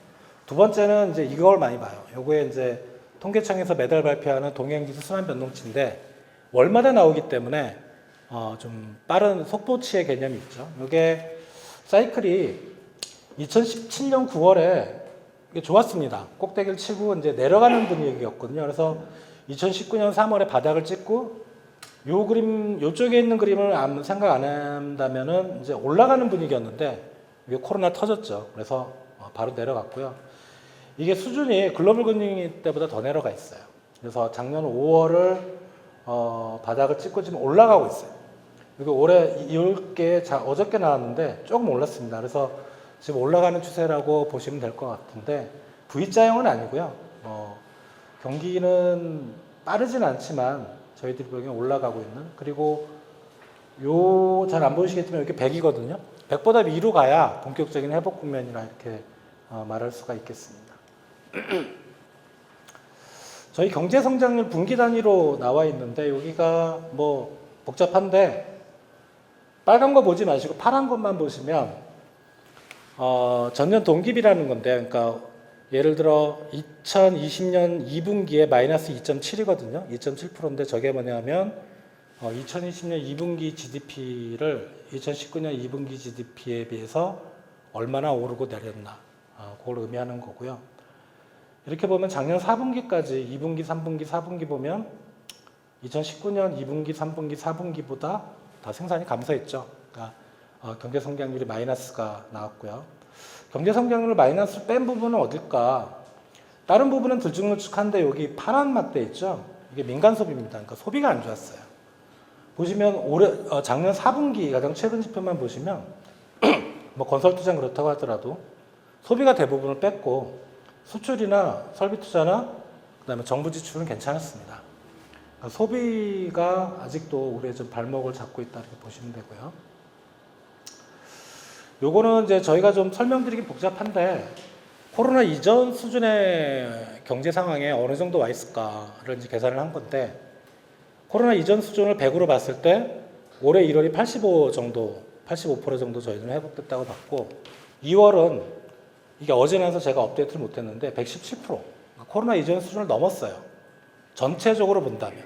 두 번째는 이제 이걸 많이 봐요. 요거에 이제 통계청에서 매달 발표하는 동행지수 순환 변동치인데 월마다 나오기 때문에 좀 빠른 속보치의 개념이 있죠. 이게 사이클이 2017년 9월에 좋았습니다. 꼭대기를 치고 이제 내려가는 분위기였거든요. 그래서 2019년 3월에 바닥을 찍고 요 그림, 요쪽에 있는 그림을 생각 안 한다면은 이제 올라가는 분위기였는데 이게 코로나 터졌죠. 그래서 바로 내려갔고요. 이게 수준이 글로벌 금융위 때보다 더 내려가 있어요. 그래서 작년 5월을 바닥을 찍고 지금 올라가고 있어요. 그리고 올해 이렇게 어저께 나왔는데 조금 올랐습니다. 그래서 지금 올라가는 추세라고 보시면 될 것 같은데 V자형은 아니고요. 경기는 빠르진 않지만 저희들이 보기엔 올라가고 있는. 그리고 요 잘 안 보이시겠지만 이렇게 100이거든요. 100보다 위로 가야 본격적인 회복 국면이라 이렇게 말할 수가 있겠습니다. 저희 경제 성장률 분기 단위로 나와 있는데 여기가 뭐 복잡한데 빨간 거 보지 마시고 파란 것만 보시면 전년 동기비라는 건데, 그러니까 예를 들어 2020년 2분기에 마이너스 2.7이거든요. 2.7%인데 저게 뭐냐면 2020년 2분기 GDP를 2019년 2분기 GDP에 비해서 얼마나 오르고 내렸나 그걸 의미하는 거고요. 이렇게 보면 작년 4분기까지 2분기, 3분기, 4분기 보면 2019년 2분기, 3분기, 4분기보다 다 생산이 감소했죠. 그러니까 경제 성장률이 마이너스가 나왔고요. 경제 성장률을 마이너스 뺀 부분은 어딜까? 다른 부분은 들쭉날쭉한데 여기 파란 막대 있죠? 이게 민간 소비입니다. 그러니까 소비가 안 좋았어요. 보시면 작년 4분기 가장 최근 지표만 보시면 뭐 건설 투자는 그렇다고 하더라도 소비가 대부분을 뺐고 수출이나 설비 투자나 그다음에 정부 지출은 괜찮았습니다. 그러니까 소비가 아직도 우리의 좀 발목을 잡고 있다 이렇게 보시면 되고요. 요거는 이제 저희가 좀 설명드리기 복잡한데 코로나 이전 수준의 경제 상황에 어느 정도 와 있을까를 이제 계산을 한 건데 코로나 이전 수준을 100으로 봤을 때 올해 1월이 85 정도, 85% 정도 저희는 회복됐다고 봤고 2월은 이게 어제 나서 제가 업데이트를 못했는데 117%, 그러니까 코로나 이전 수준을 넘었어요. 전체적으로 본다면.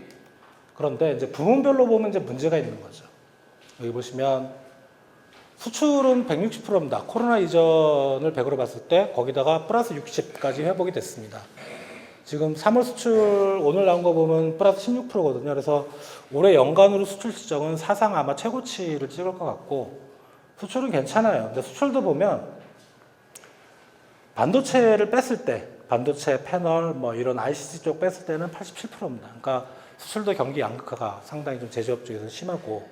그런데 이제 부문별로 보면 이제 문제가 있는 거죠. 여기 보시면 수출은 160%입니다. 코로나 이전을 100으로 봤을 때 거기다가 플러스 60까지 회복이 됐습니다. 지금 3월 수출 오늘 나온 거 보면 플러스 16%거든요. 그래서 올해 연간으로 수출 실적은 사상 아마 최고치를 찍을 것 같고 수출은 괜찮아요. 근데 수출도 보면 반도체를 뺐을 때 반도체 패널 뭐 이런 ICT 쪽 뺐을 때는 87%입니다. 그러니까 수출도 경기 양극화가 상당히 좀 제조업 쪽에서 심하고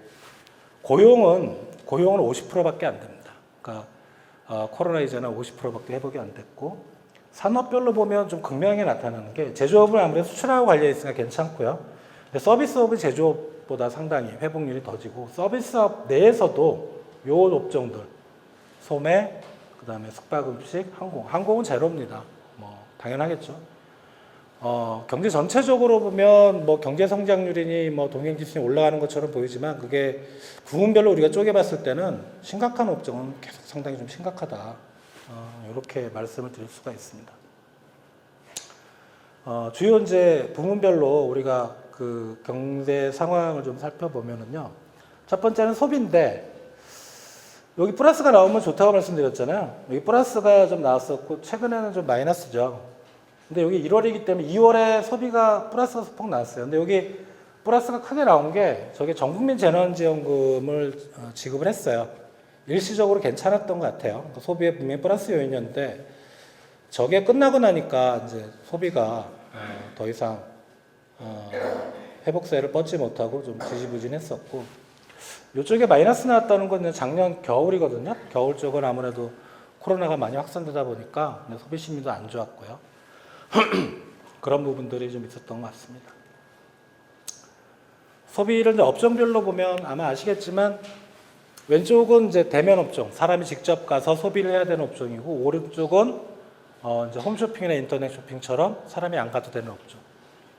고용은 50%밖에 안 됩니다. 그러니까 코로나 이전에 50%밖에 회복이 안 됐고 산업별로 보면 좀 극명하게 나타나는 게 제조업은 아무래도 수출하고 관련이 있으니까 괜찮고요. 근데 서비스업이 제조업보다 상당히 회복률이 더지고 서비스업 내에서도 요 업종들 소매, 그다음에 숙박음식, 항공은 제로입니다. 뭐 당연하겠죠. 경제 전체적으로 보면 뭐 경제 성장률이니 뭐 동행지수니 올라가는 것처럼 보이지만 그게 부문별로 우리가 쪼개봤을 때는 심각한 업종은 계속 상당히 좀 심각하다. 이렇게 말씀을 드릴 수가 있습니다. 주요 이제 부문별로 우리가 그 경제 상황을 좀 살펴보면은요. 첫 번째는 소비인데 여기 플러스가 나오면 좋다고 말씀드렸잖아요. 여기 플러스가 좀 나왔었고 최근에는 좀 마이너스죠. 근데 여기 1월이기 때문에 2월에 소비가 플러스가 소폭 나왔어요. 근데 여기 플러스가 크게 나온 게 저게 전국민 재난지원금을 지급을 했어요. 일시적으로 괜찮았던 것 같아요. 그러니까 소비에 분명히 플러스 요인이었는데 저게 끝나고 나니까 이제 소비가 더 이상 회복세를 뻗지 못하고 좀 지지부진했었고 이쪽에 마이너스 나왔다는 건 작년 겨울이거든요. 겨울 쪽은 아무래도 코로나가 많이 확산되다 보니까 소비 심리도 안 좋았고요. 그런 부분들이 좀 있었던 것 같습니다. 소비를 이제 업종별로 보면 아마 아시겠지만 왼쪽은 이제 대면 업종, 사람이 직접 가서 소비를 해야 되는 업종이고 오른쪽은 이제 홈쇼핑이나 인터넷 쇼핑처럼 사람이 안 가도 되는 업종.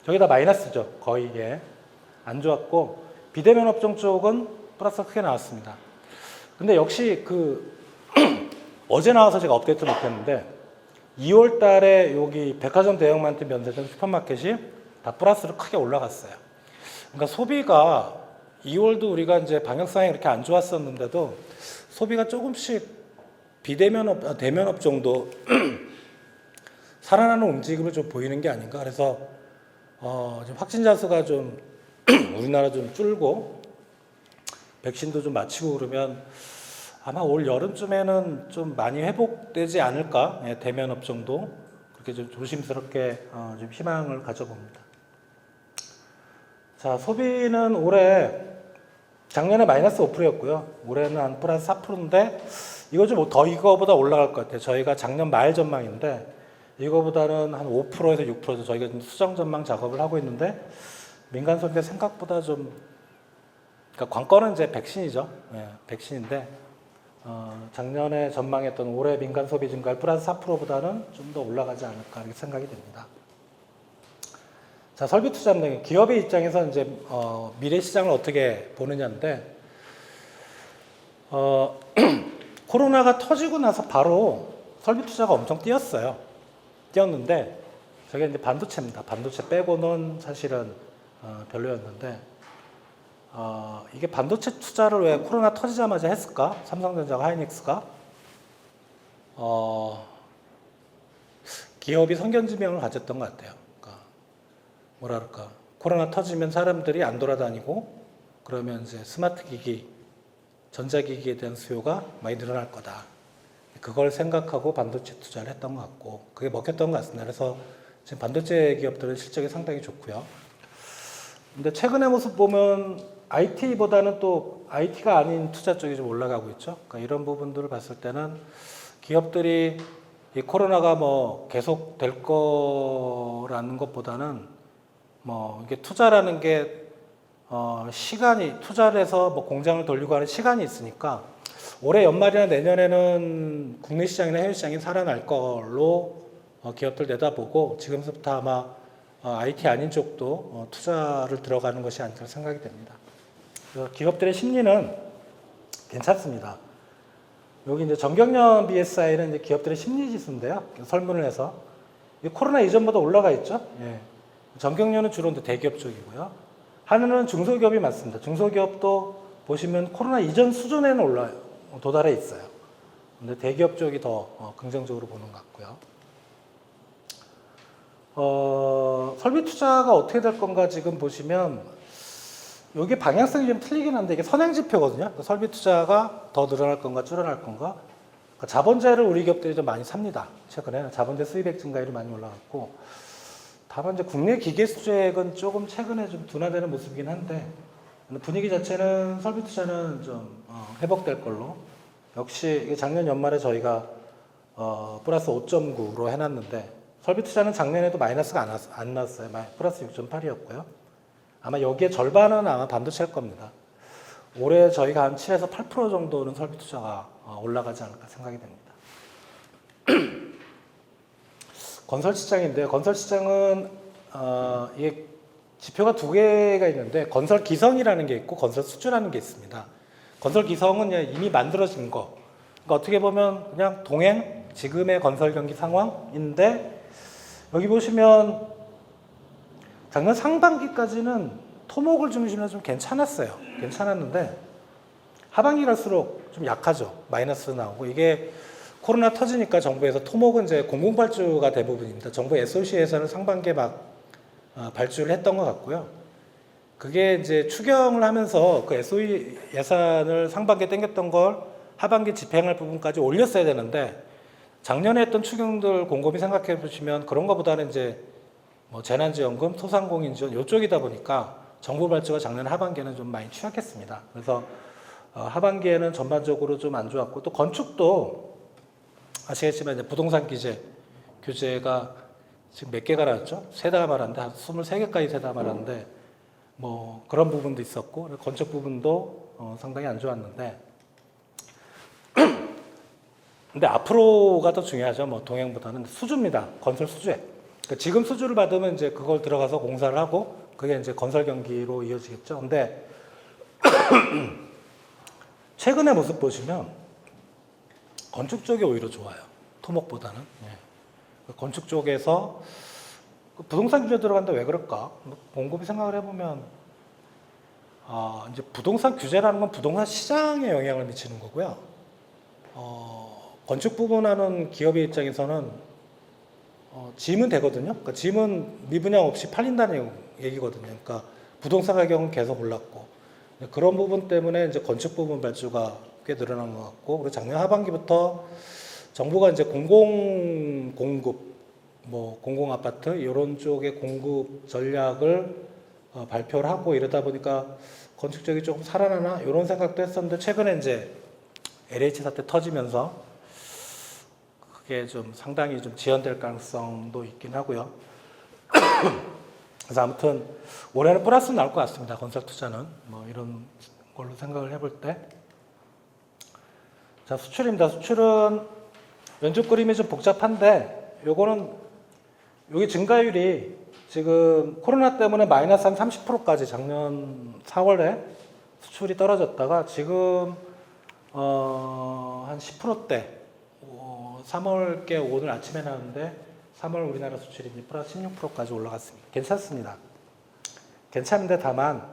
저게 다 마이너스죠. 거의 안 좋았고 비대면 업종 쪽은 플러스가 크게 나왔습니다. 근데 역시 어제 나와서 제가 업데이트 못했는데 2월 달에 여기 백화점 대형마트 면세점 슈퍼마켓이 다 플러스로 크게 올라갔어요. 그러니까 소비가 2월도 우리가 이제 방역 상황이 그렇게 안 좋았었는데도 소비가 조금씩 대면 업종도 살아나는 움직임을 좀 보이는 게 아닌가. 그래서 지금 확진자 수가 좀 우리나라 좀 줄고 백신도 좀 마치고 그러면 아마 올 여름쯤에는 좀 많이 회복되지 않을까. 대면 업종도 그렇게 좀 조심스럽게 좀 희망을 가져봅니다. 자, 소비는 올해 작년에 마이너스 5%였고요. 올해는 한 플러스 4%인데 이거보다 올라갈 것 같아요. 저희가 작년 말 전망인데 이거보다는 한 5%에서 6% 저희가 지금 수정 전망 작업을 하고 있는데 민간 소비가 생각보다 그러니까 관건은 이제 백신이죠. 백신인데 작년에 전망했던 올해 민간 소비 증가 플러스 4%보다는 좀 더 올라가지 않을까 이렇게 생각이 됩니다. 자, 설비 투자 등 기업의 입장에서 이제 미래 시장을 어떻게 보느냐인데 코로나가 터지고 나서 바로 설비 투자가 엄청 뛰었는데 저게 이제 반도체입니다. 반도체 빼고는 사실은 별로였는데 이게 반도체 투자를 왜 코로나 터지자마자 했을까? 삼성전자가 하이닉스가 기업이 성견지명을 가졌던 것 같아요. 그러니까 코로나 터지면 사람들이 안 돌아다니고 그러면 이제 스마트 기기, 전자기기에 대한 수요가 많이 늘어날 거다. 그걸 생각하고 반도체 투자를 했던 것 같고 그게 먹혔던 것 같습니다. 그래서 지금 반도체 기업들은 실적이 상당히 좋고요. 근데 최근의 모습 보면 IT보다는 또 IT가 아닌 투자 쪽이 좀 올라가고 있죠. 그러니까 이런 부분들을 봤을 때는 기업들이 이 코로나가 뭐 계속 될 거라는 것보다는 뭐 이게 투자라는 게 시간이 투자를 해서 뭐 공장을 돌리고 하는 시간이 있으니까 올해 연말이나 내년에는 국내 시장이나 해외 시장이 살아날 걸로 기업들 내다보고 지금부터 아마 IT 아닌 쪽도 투자를 들어가는 것이 아닐까 생각이 됩니다. 그래서 기업들의 심리는 괜찮습니다. 여기 이제 정경련 BSI는 이제 기업들의 심리 지수인데요. 설문을 해서 코로나 이전보다 올라가 있죠. 예. 정경련은 주로 대기업 쪽이고요. 하늘은 중소기업이 많습니다. 중소기업도 보시면 코로나 이전 수준에는 도달해 있어요. 근데 대기업 쪽이 더 긍정적으로 보는 것 같고요. 설비 투자가 어떻게 될 건가 지금 보시면 이게 방향성이 좀 틀리긴 한데 이게 선행지표거든요. 설비 투자가 더 늘어날 건가 줄어날 건가. 자본재를 우리 기업들이 좀 많이 삽니다. 최근에 자본재 수입액 증가율이 많이 올라갔고, 다만 이제 국내 기계 수주액은 조금 최근에 좀 둔화되는 모습이긴 한데 분위기 자체는 설비 투자는 좀 회복될 걸로. 역시 작년 연말에 저희가 플러스 5.9로 해놨는데 설비 투자는 작년에도 마이너스가 안 났어요. 플러스 6.8이었고요. 아마 여기에 절반은 아마 반도체일 겁니다. 올해 저희가 한 7에서 8% 정도는 설비 투자가 올라가지 않을까 생각이 됩니다. 건설 시장인데 건설 시장은 이게 지표가 두 개가 있는데 건설 기성이라는 게 있고 건설 수주라는 게 있습니다. 건설 기성은 이미 만들어진 거. 그러니까 어떻게 보면 그냥 동행 지금의 건설 경기 상황인데 여기 보시면 작년 상반기까지는 토목을 중심으로 좀 괜찮았어요. 괜찮았는데 하반기 갈수록 좀 약하죠. 마이너스 나오고 이게 코로나 터지니까 정부에서 토목은 이제 공공발주가 대부분입니다. 정부 SOC에서는 상반기에 막 발주를 했던 것 같고요. 그게 이제 추경을 하면서 그 SOE 예산을 상반기에 땡겼던 걸 하반기 집행할 부분까지 올렸어야 되는데 작년에 했던 추경들 곰곰이 생각해 보시면 그런 것보다는 이제 뭐 재난지원금, 소상공인지원 이쪽이다 보니까 정부 발주가 작년 하반기에는 좀 많이 취약했습니다. 그래서 하반기에는 전반적으로 좀 안 좋았고 또 건축도 아시겠지만 이제 부동산 규제가 지금 몇 개가 나왔죠? 세다가 말았는데 한 23개까지 세다가 말았는데 뭐 그런 부분도 있었고 건축 부분도 상당히 안 좋았는데 근데 앞으로가 더 중요하죠. 뭐 동행보다는 수주입니다. 건설 수주에. 그러니까 지금 수주를 받으면 이제 그걸 들어가서 공사를 하고 그게 이제 건설 경기로 이어지겠죠. 근데 최근의 모습 보시면 건축 쪽이 오히려 좋아요. 토목보다는. 건축 쪽에서 부동산 규제 들어간다 왜 그럴까? 곰곰이 생각을 해보면 이제 부동산 규제라는 건 부동산 시장에 영향을 미치는 거고요. 건축 부분하는 기업의 입장에서는 짐은 되거든요. 그러니까 짐은 미분양 없이 팔린다는 얘기거든요. 그러니까 부동산 가격은 계속 올랐고 그런 부분 때문에 이제 건축 부분 발주가 꽤 늘어난 것 같고 그리고 작년 하반기부터 정부가 이제 공공 공급, 뭐 공공 아파트 이런 쪽의 공급 전략을 발표를 하고 이러다 보니까 건축 쪽이 조금 살아나나 이런 생각도 했었는데 최근에 이제 LH 사태 터지면서 그게 좀 상당히 좀 지연될 가능성도 있긴 하고요. 그래서 아무튼 올해는 플러스 나올 것 같습니다. 건설 투자는 뭐 이런 걸로 생각을 해볼 때. 자, 수출입니다. 수출은 왼쪽 그림이 좀 복잡한데 요거는 여기 증가율이 지금 코로나 때문에 마이너스 한 30%까지 작년 4월에 수출이 떨어졌다가 지금 한 10%대 3월께 오늘 아침에 나왔는데 3월 우리나라 수출이 플러스 16%까지 올라갔습니다. 괜찮습니다. 괜찮은데 다만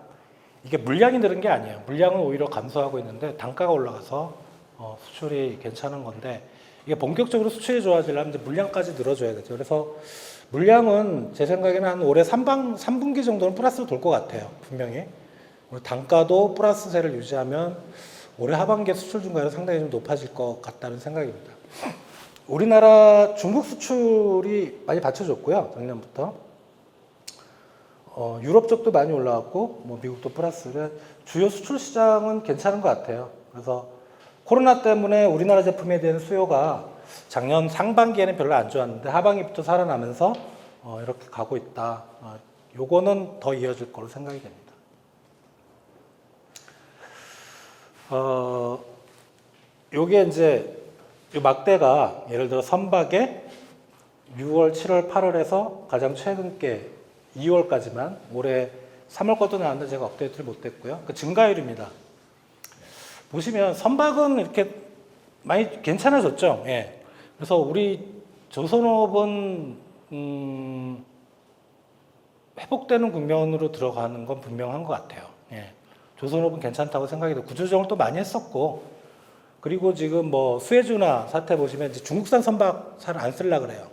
이게 물량이 늘은 게 아니에요. 물량은 오히려 감소하고 있는데 단가가 올라가서 수출이 괜찮은 건데 이게 본격적으로 수출이 좋아지려면 이제 물량까지 늘어줘야 되죠. 그래서 물량은 제 생각에는 한 올해 3분기 정도는 플러스로 돌 것 같아요. 분명히. 단가도 플러스세를 유지하면 올해 하반기에 수출 증가율은 상당히 좀 높아질 것 같다는 생각입니다. 우리나라 중국 수출이 많이 받쳐줬고요. 작년부터. 유럽 쪽도 많이 올라왔고 뭐 미국도 플러스를 주요 수출 시장은 괜찮은 것 같아요. 그래서 코로나 때문에 우리나라 제품에 대한 수요가 작년 상반기에는 별로 안 좋았는데 하반기부터 살아나면서 이렇게 가고 있다. 요거는 더 이어질 거로 생각이 됩니다. 요게 이제 요 막대가 예를 들어 선박에 6월, 7월, 8월에서 가장 최근 게 2월까지만 올해 3월 것도 나왔는데 제가 업데이트를 못했고요. 그 증가율입니다. 보시면 선박은 이렇게 많이 괜찮아졌죠. 예. 그래서 우리 조선업은 회복되는 국면으로 들어가는 건 분명한 것 같아요. 예. 조선업은 괜찮다고 생각이 들고 구조조정을 또 많이 했었고, 그리고 지금 뭐 수에즈나 사태 보시면 이제 중국산 선박 잘 안 쓸라 그래요.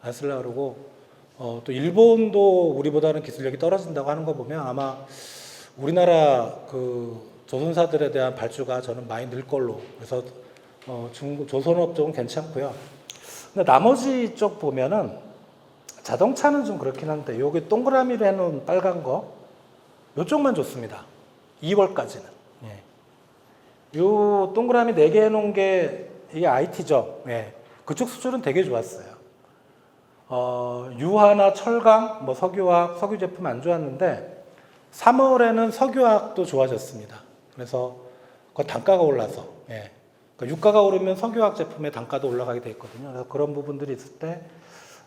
안 쓸라 그러고 또 일본도 우리보다는 기술력이 떨어진다고 하는 거 보면 아마 우리나라 그 조선사들에 대한 발주가 저는 많이 늘 걸로. 그래서 조선업 쪽은 괜찮고요. 근데 나머지 쪽 보면은 자동차는 좀 그렇긴 한데 여기 동그라미로 해놓은 빨간 거 요쪽만 좋습니다. 2월까지는. 예. 요 동그라미 4개 해놓은 게 이게 IT죠. 예. 그쪽 수출은 되게 좋았어요. 유화나 철강, 뭐 석유화학, 석유 제품 안 좋았는데 3월에는 석유화학도 좋아졌습니다. 그래서 그 단가가 올라서, 예. 그러니까 유가가 오르면 석유화학 제품의 단가도 올라가게 돼 있거든요. 그래서 그런 부분들이 있을 때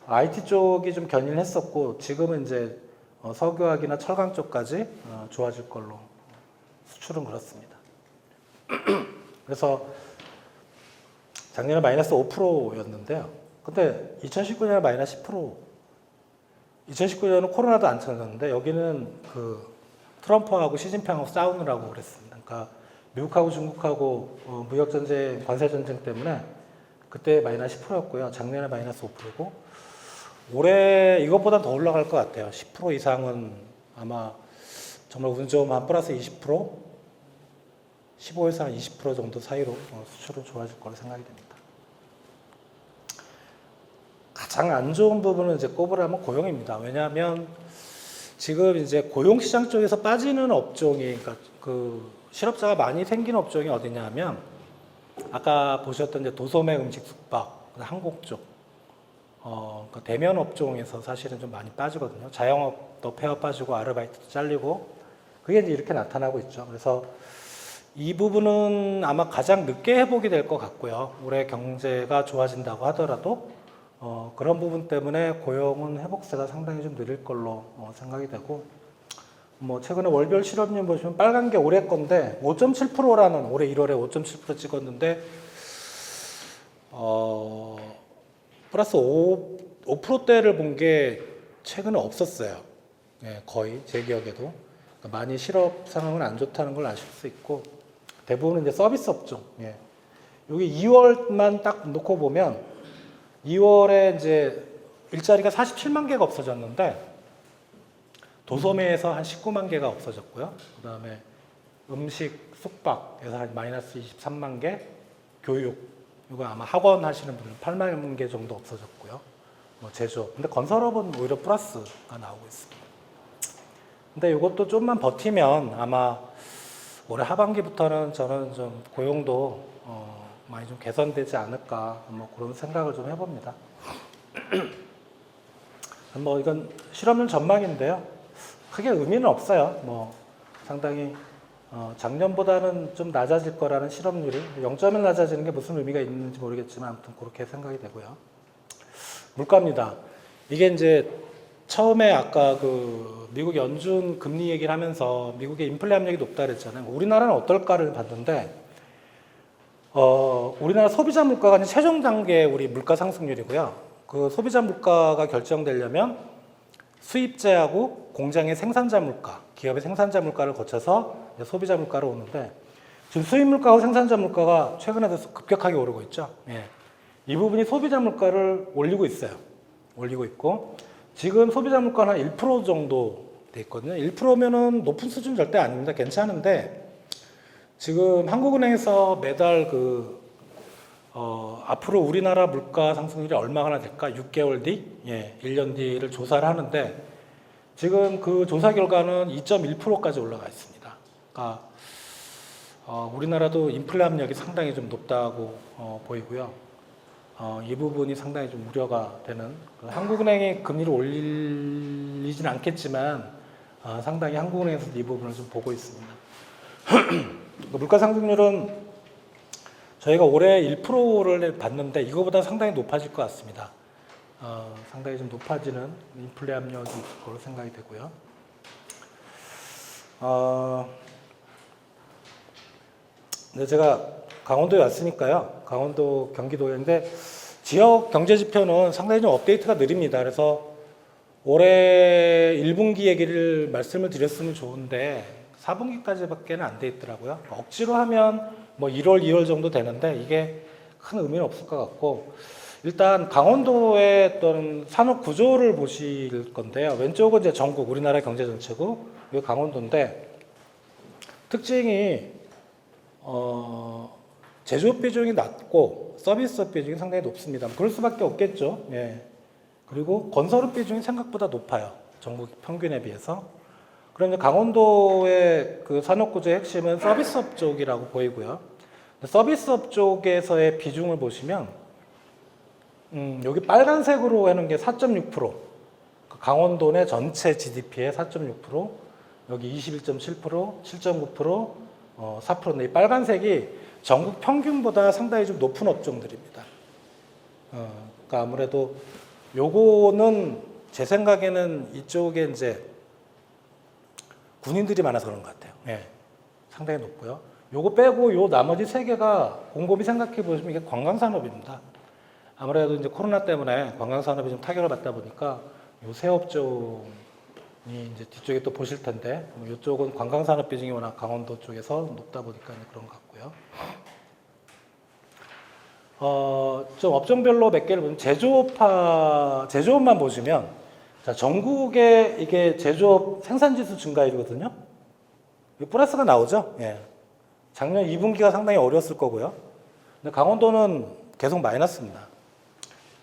IT 쪽이 좀 견인을 했었고 지금은 이제 석유화학이나 철강 쪽까지 좋아질 걸로 수출은 그렇습니다. 그래서 작년에 마이너스 5%였는데요. 근데 2019년에 마이너스 10%. 2019년은 코로나도 안 터졌는데 여기는 그 트럼프하고 시진핑하고 싸우느라고 그랬습니다. 그러니까 미국하고 중국하고 무역전쟁, 관세전쟁 때문에 그때 마이너스 10%였고요. 작년에 마이너스 5%고 올해 이것보다 더 올라갈 것 같아요. 10% 이상은 아마 정말 운 좋으면 한 플러스 20%, 15에서 한 20% 정도 사이로 수출은 좋아질 거로 생각이 됩니다. 가장 안 좋은 부분은 이제 꼽으라면 고용입니다. 왜냐하면 지금 이제 고용시장 쪽에서 빠지는 업종이, 그러니까 그 실업자가 많이 생긴 업종이 어디냐면 아까 보셨던 이제 도소매 음식 숙박, 항공 쪽, 그러니까 대면 업종에서 사실은 좀 많이 빠지거든요. 자영업도 폐업 빠지고 아르바이트도 잘리고 그게 이제 이렇게 나타나고 있죠. 그래서 이 부분은 아마 가장 늦게 회복이 될 것 같고요. 올해 경제가 좋아진다고 하더라도 그런 부분 때문에 고용은 회복세가 상당히 좀 느릴 걸로 생각이 되고, 뭐 최근에 월별 실업률 보시면 빨간 게 올해 건데 5.7%라는 올해 1월에 5.7% 찍었는데 플러스 5%대를 본 게 최근에 없었어요. 예, 거의 제 기억에도. 그러니까 많이 실업 상황은 안 좋다는 걸 아실 수 있고 대부분은 이제 서비스 업종. 예. 여기 2월만 딱 놓고 보면 2월에 이제 일자리가 47만 개가 없어졌는데 도소매에서 한 19만 개가 없어졌고요. 그 다음에 음식, 숙박에서 한 마이너스 23만 개, 교육, 이거 아마 학원 하시는 분들 8만 개 정도 없어졌고요. 뭐 제조업. 근데 건설업은 오히려 플러스가 나오고 있습니다. 근데 이것도 좀만 버티면 아마 올해 하반기부터는 저는 좀 고용도 많이 좀 개선되지 않을까 뭐 그런 생각을 좀 해봅니다. 뭐 이건 실업률 전망인데요. 크게 의미는 없어요. 뭐 상당히 작년보다는 좀 낮아질 거라는 실업률이 0.1 낮아지는 게 무슨 의미가 있는지 모르겠지만 아무튼 그렇게 생각이 되고요. 물가입니다. 이게 이제 처음에 아까 그 미국 연준 금리 얘기를 하면서 미국의 인플레 압력이 높다 그랬잖아요. 우리나라는 어떨까를 봤는데 우리나라 소비자 물가가 이제 최종 단계 우리 물가 상승률이고요. 그 소비자 물가가 결정되려면 수입자하고 공장의 생산자 물가, 기업의 생산자 물가를 거쳐서 소비자 물가로 오는데 지금 수입 물가와 생산자 물가가 최근에 들어서 급격하게 오르고 있죠. 예. 이 부분이 소비자 물가를 올리고 있어요. 올리고 있고 지금 소비자 물가는 한 1% 정도 돼 있거든요. 1%면은 높은 수준 절대 아닙니다. 괜찮은데 지금 한국은행에서 매달 앞으로 우리나라 물가 상승률이 얼마나 될까? 6개월 뒤, 1년 뒤를 조사를 하는데 지금 그 조사 결과는 2.1%까지 올라가 있습니다. 그러니까 우리나라도 인플레 압력이 상당히 좀 높다고 보이고요. 이 부분이 상당히 좀 우려가 되는, 한국은행이 금리를 올리진 않겠지만 상당히 한국은행에서도 이 부분을 좀 보고 있습니다. 물가 상승률은 저희가 올해 1%를 봤는데 이거보다 상당히 높아질 것 같습니다. 상당히 좀 높아지는 인플레 압력이 있을 걸로 생각이 되고요. 근데 제가 강원도에 왔으니까요. 강원도 경기도인데 지역 경제 지표는 상당히 좀 업데이트가 느립니다. 그래서 올해 1분기 얘기를 말씀을 드렸으면 좋은데 4분기까지밖에는 안 돼 있더라고요. 억지로 하면 뭐 1월, 2월 정도 되는데 이게 큰 의미는 없을 것 같고, 일단 강원도의 어떤 산업 구조를 보실 건데요. 왼쪽은 이제 전국 우리나라 경제 전체고, 이게 강원도인데 특징이 제조업 비중이 낮고 서비스업 비중이 상당히 높습니다. 그럴 수밖에 없겠죠. 예. 그리고 건설업 비중이 생각보다 높아요. 전국 평균에 비해서. 그런데 강원도의 그 산업 구조의 핵심은 서비스업 쪽이라고 보이고요. 서비스업 쪽에서의 비중을 보시면 여기 빨간색으로 해놓은 게 4.6%. 강원도 내 전체 GDP의 4.6%, 여기 21.7%, 7.9%, 4%인데 이 빨간색이 전국 평균보다 상당히 좀 높은 업종들입니다. 그러니까 아무래도 요거는 제 생각에는 이쪽에 이제 군인들이 많아서 그런 것 같아요. 예, 상당히 높고요. 요거 빼고 요 나머지 세 개가 곰곰이 생각해 보시면 이게 관광산업입니다. 아무래도 이제 코로나 때문에 관광산업이 좀 타격을 받다 보니까 요 세 업종이 이제 뒤쪽에 또 보실 텐데, 이쪽은 관광산업 비중이 워낙 강원도 쪽에서 높다 보니까 그런 것 같고요. 좀 업종별로 몇 개를 보면 제조업만 보시면, 자, 전국에 이게 제조업 생산지수 증가율이거든요. 이 플러스가 나오죠. 예. 작년 2분기가 상당히 어려웠을 거고요. 근데 강원도는 계속 마이너스입니다.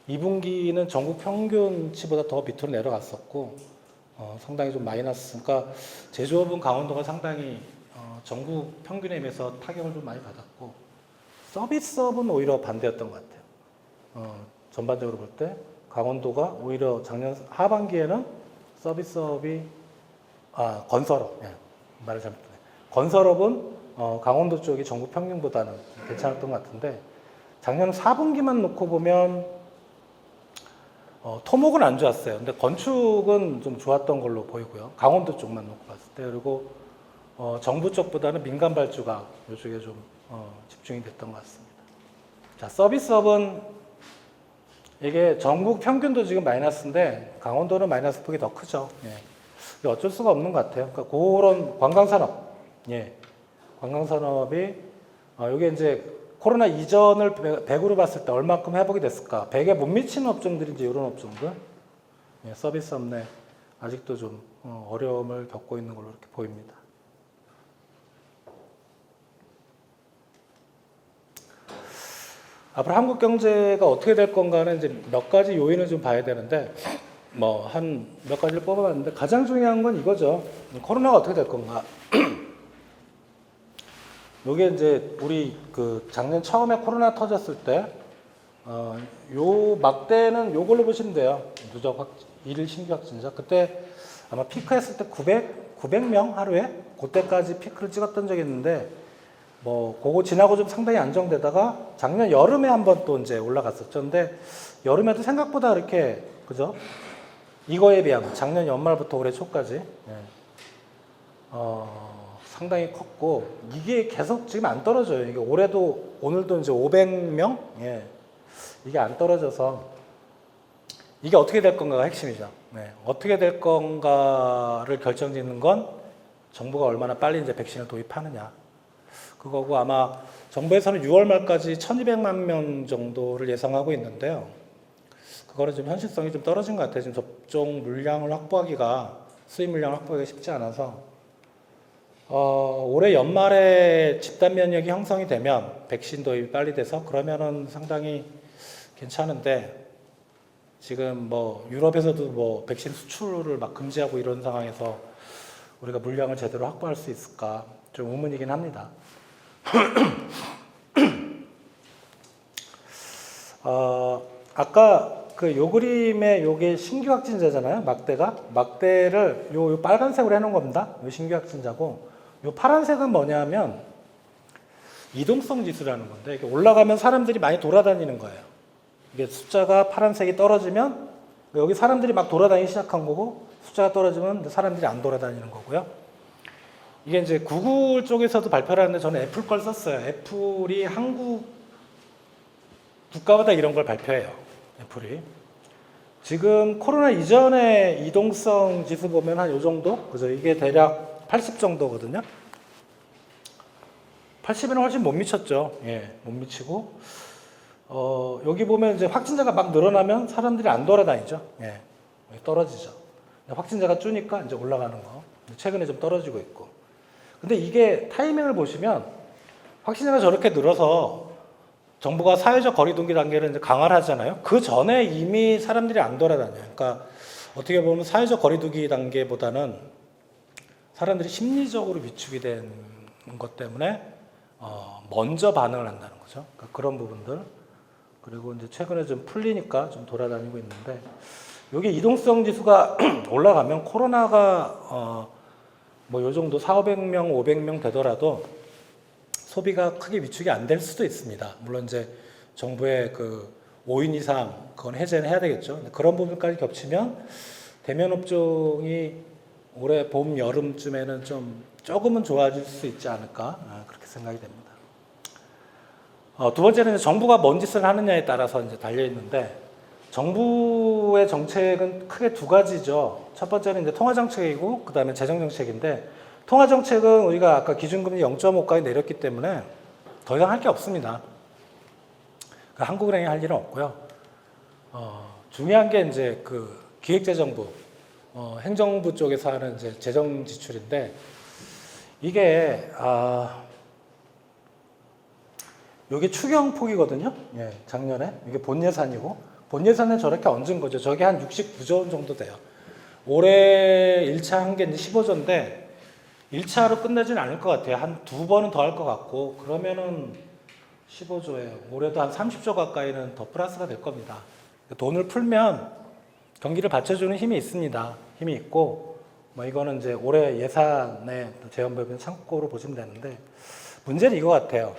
2분기는 전국 평균치보다 더 밑으로 내려갔었고, 상당히 좀 마이너스. 그러니까 제조업은 강원도가 상당히 전국 평균에 비해서 타격을 좀 많이 받았고, 서비스업은 오히려 반대였던 것 같아요. 전반적으로 볼 때 강원도가 오히려 작년 하반기에는 서비스업이 건설업, 예, 말을 잘못했네. 건설업은 강원도 쪽이 전국 평균보다는 괜찮았던 것 같은데, 작년 4분기만 놓고 보면 토목은 안 좋았어요. 근데 건축은 좀 좋았던 걸로 보이고요. 강원도 쪽만 놓고 봤을 때. 그리고 정부 쪽보다는 민간 발주가 이쪽에 좀 집중이 됐던 것 같습니다. 자, 서비스업은 이게 전국 평균도 지금 마이너스인데 강원도는 마이너스 폭이 더 크죠. 예. 어쩔 수가 없는 것 같아요. 그러니까 그런 관광산업, 예, 관광산업이 이게 이제 코로나 이전을 100으로 봤을 때 얼마큼 회복이 됐을까? 100에 못 미치는 업종들이 이제 이런 업종들, 예, 서비스업 내 아직도 좀 어려움을 겪고 있는 걸로 이렇게 보입니다. 앞으로 한국 경제가 어떻게 될 건가는 이제 몇 가지 요인을 좀 봐야 되는데, 뭐 한 몇 가지를 뽑아봤는데 가장 중요한 건 이거죠. 코로나가 어떻게 될 건가. 이게 이제 우리 그 작년 처음에 코로나 터졌을 때, 요 막대는 요걸로 보시면 돼요. 누적 일일 신규 확진자. 그때 아마 피크했을 때 900명 하루에 그때까지 피크를 찍었던 적이 있는데, 뭐 그거 지나고 좀 상당히 안정되다가 작년 여름에 한번 또 이제 올라갔었죠. 근데 여름에도 생각보다 이렇게, 그죠? 이거에 비하면 작년 연말부터 올해 초까지, 예, 상당히 컸고, 이게 계속 지금 안 떨어져요. 이게 올해도 오늘도 이제 500명, 예, 이게 안 떨어져서 이게 어떻게 될 건가가 핵심이죠. 네. 어떻게 될 건가를 결정짓는 건 정부가 얼마나 빨리 이제 백신을 도입하느냐, 그거고, 아마 정부에서는 6월 말까지 1,200만 명 정도를 예상하고 있는데요. 그거는 좀 현실성이 좀 떨어진 것 같아요. 지금 접종 물량을 확보하기가, 수입 물량을 확보하기가 쉽지 않아서, 올해 연말에 집단 면역이 형성이 되면, 백신 도입이 빨리 돼서 그러면은 상당히 괜찮은데, 지금 뭐 유럽에서도 뭐 백신 수출을 막 금지하고 이런 상황에서 우리가 물량을 제대로 확보할 수 있을까 좀 의문이긴 합니다. 아까 그 요 그림에 요게 신규 확진자잖아요. 막대를 요 빨간색으로 해놓은 겁니다. 요 신규 확진자고, 요 파란색은 뭐냐면 이동성 지수라는 건데, 이게 올라가면 사람들이 많이 돌아다니는 거예요. 이게 숫자가 파란색이 떨어지면 여기 사람들이 막 돌아다니기 시작한 거고, 숫자가 떨어지면 사람들이 안 돌아다니는 거고요. 이게 이제 구글 쪽에서도 발표를 하는데 저는 애플 걸 썼어요. 애플이 한국 국가마다 이런 걸 발표해요. 애플이. 지금 코로나 이전에 이동성 지수 보면 한 요 정도? 그죠? 이게 대략 80 정도거든요. 80에는 훨씬 못 미쳤죠. 예, 못 미치고. 여기 보면 이제 확진자가 막 늘어나면 사람들이 안 돌아다니죠. 예, 떨어지죠. 확진자가 줄니까 이제 올라가는 거. 최근에 좀 떨어지고 있고. 근데 이게 타이밍을 보시면 확진자가 저렇게 늘어서 정부가 사회적 거리두기 단계를 이제 강화를 하잖아요. 그 전에 이미 사람들이 안 돌아다녀요. 그러니까 어떻게 보면 사회적 거리두기 단계보다는 사람들이 심리적으로 위축이 된 것 때문에 먼저 반응을 한다는 거죠. 그러니까 그런 부분들. 그리고 이제 최근에 좀 풀리니까 좀 돌아다니고 있는데, 여기 이동성 지수가 올라가면 코로나가 뭐 요 정도 400~500명, 500명 되더라도 소비가 크게 위축이 안 될 수도 있습니다. 물론 이제 정부의 그 5인 이상 그건 해제는 해야 되겠죠. 그런 부분까지 겹치면 대면 업종이 올해 봄, 여름쯤에는 조금은 좋아질 수 있지 않을까, 그렇게 생각이 됩니다. 두 번째는 이제 정부가 뭔 짓을 하느냐에 따라서 이제 달려 있는데, 정부의 정책은 크게 두 가지죠. 첫 번째는 이제 통화 정책이고, 그 다음에 재정 정책인데, 통화 정책은 우리가 아까 기준금리 0.5까지 내렸기 때문에 더 이상 할 게 없습니다. 한국은행이 할 일은 없고요. 중요한 게 이제 그 기획재정부, 행정부 쪽에서 하는 이제 재정 지출인데, 이게 이게 추경폭이거든요. 예, 작년에 이게 본 예산이고, 본 예산에 저렇게 얹은 거죠. 저게 한 69조 원 정도 돼요. 올해 1차 한 게 이제 15조인데 1차로 끝나지는 않을 것 같아요. 한 두 번은 더 할 것 같고, 그러면은 15조에 올해도 한 30조 가까이는 더 플러스가 될 겁니다. 돈을 풀면 경기를 받쳐주는 힘이 있습니다. 힘이 있고, 뭐 이거는 이제 올해 예산의 재원법인 참고로 보시면 되는데, 문제는 이거 같아요.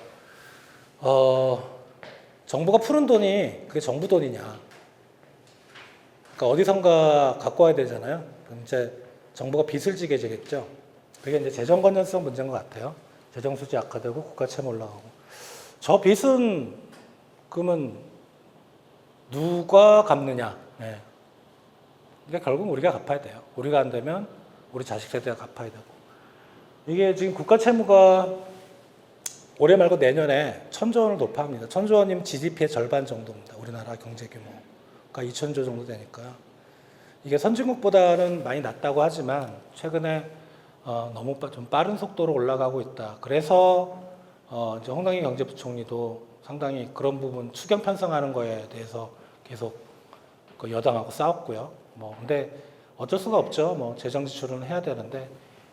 정부가 푸는 돈이 그게 정부 돈이냐? 그러니까 어디선가 갖고 와야 되잖아요. 그럼 이제 정부가 빚을 지게 되겠죠. 그게 이제 재정 건전성 문제인 것 같아요. 재정 수지 악화되고 국가 채무 올라가고. 저 빚은 그러면 누가 갚느냐? 네. 그러니까 결국 우리가 갚아야 돼요. 우리가 안 되면 우리 자식 세대가 갚아야 되고. 이게 지금 국가 채무가 올해 말고 내년에 1,000조 원을 돌파합니다. 1,000조 원이면 GDP의 절반 정도입니다. 우리나라 경제 규모가 2,000조 정도 되니까요. 이게 선진국보다는 많이 낮다고 하지만 최근에 너무 좀 빠른 속도로 올라가고 있다. 그래서 이제 홍당기 경제부총리도 상당히 그런 부분 추경 편성하는 거에 대해서 계속 그 여당하고 싸웠고요. 뭐 근데 어쩔 수가 없죠. 뭐 재정 지출은 해야 되는데,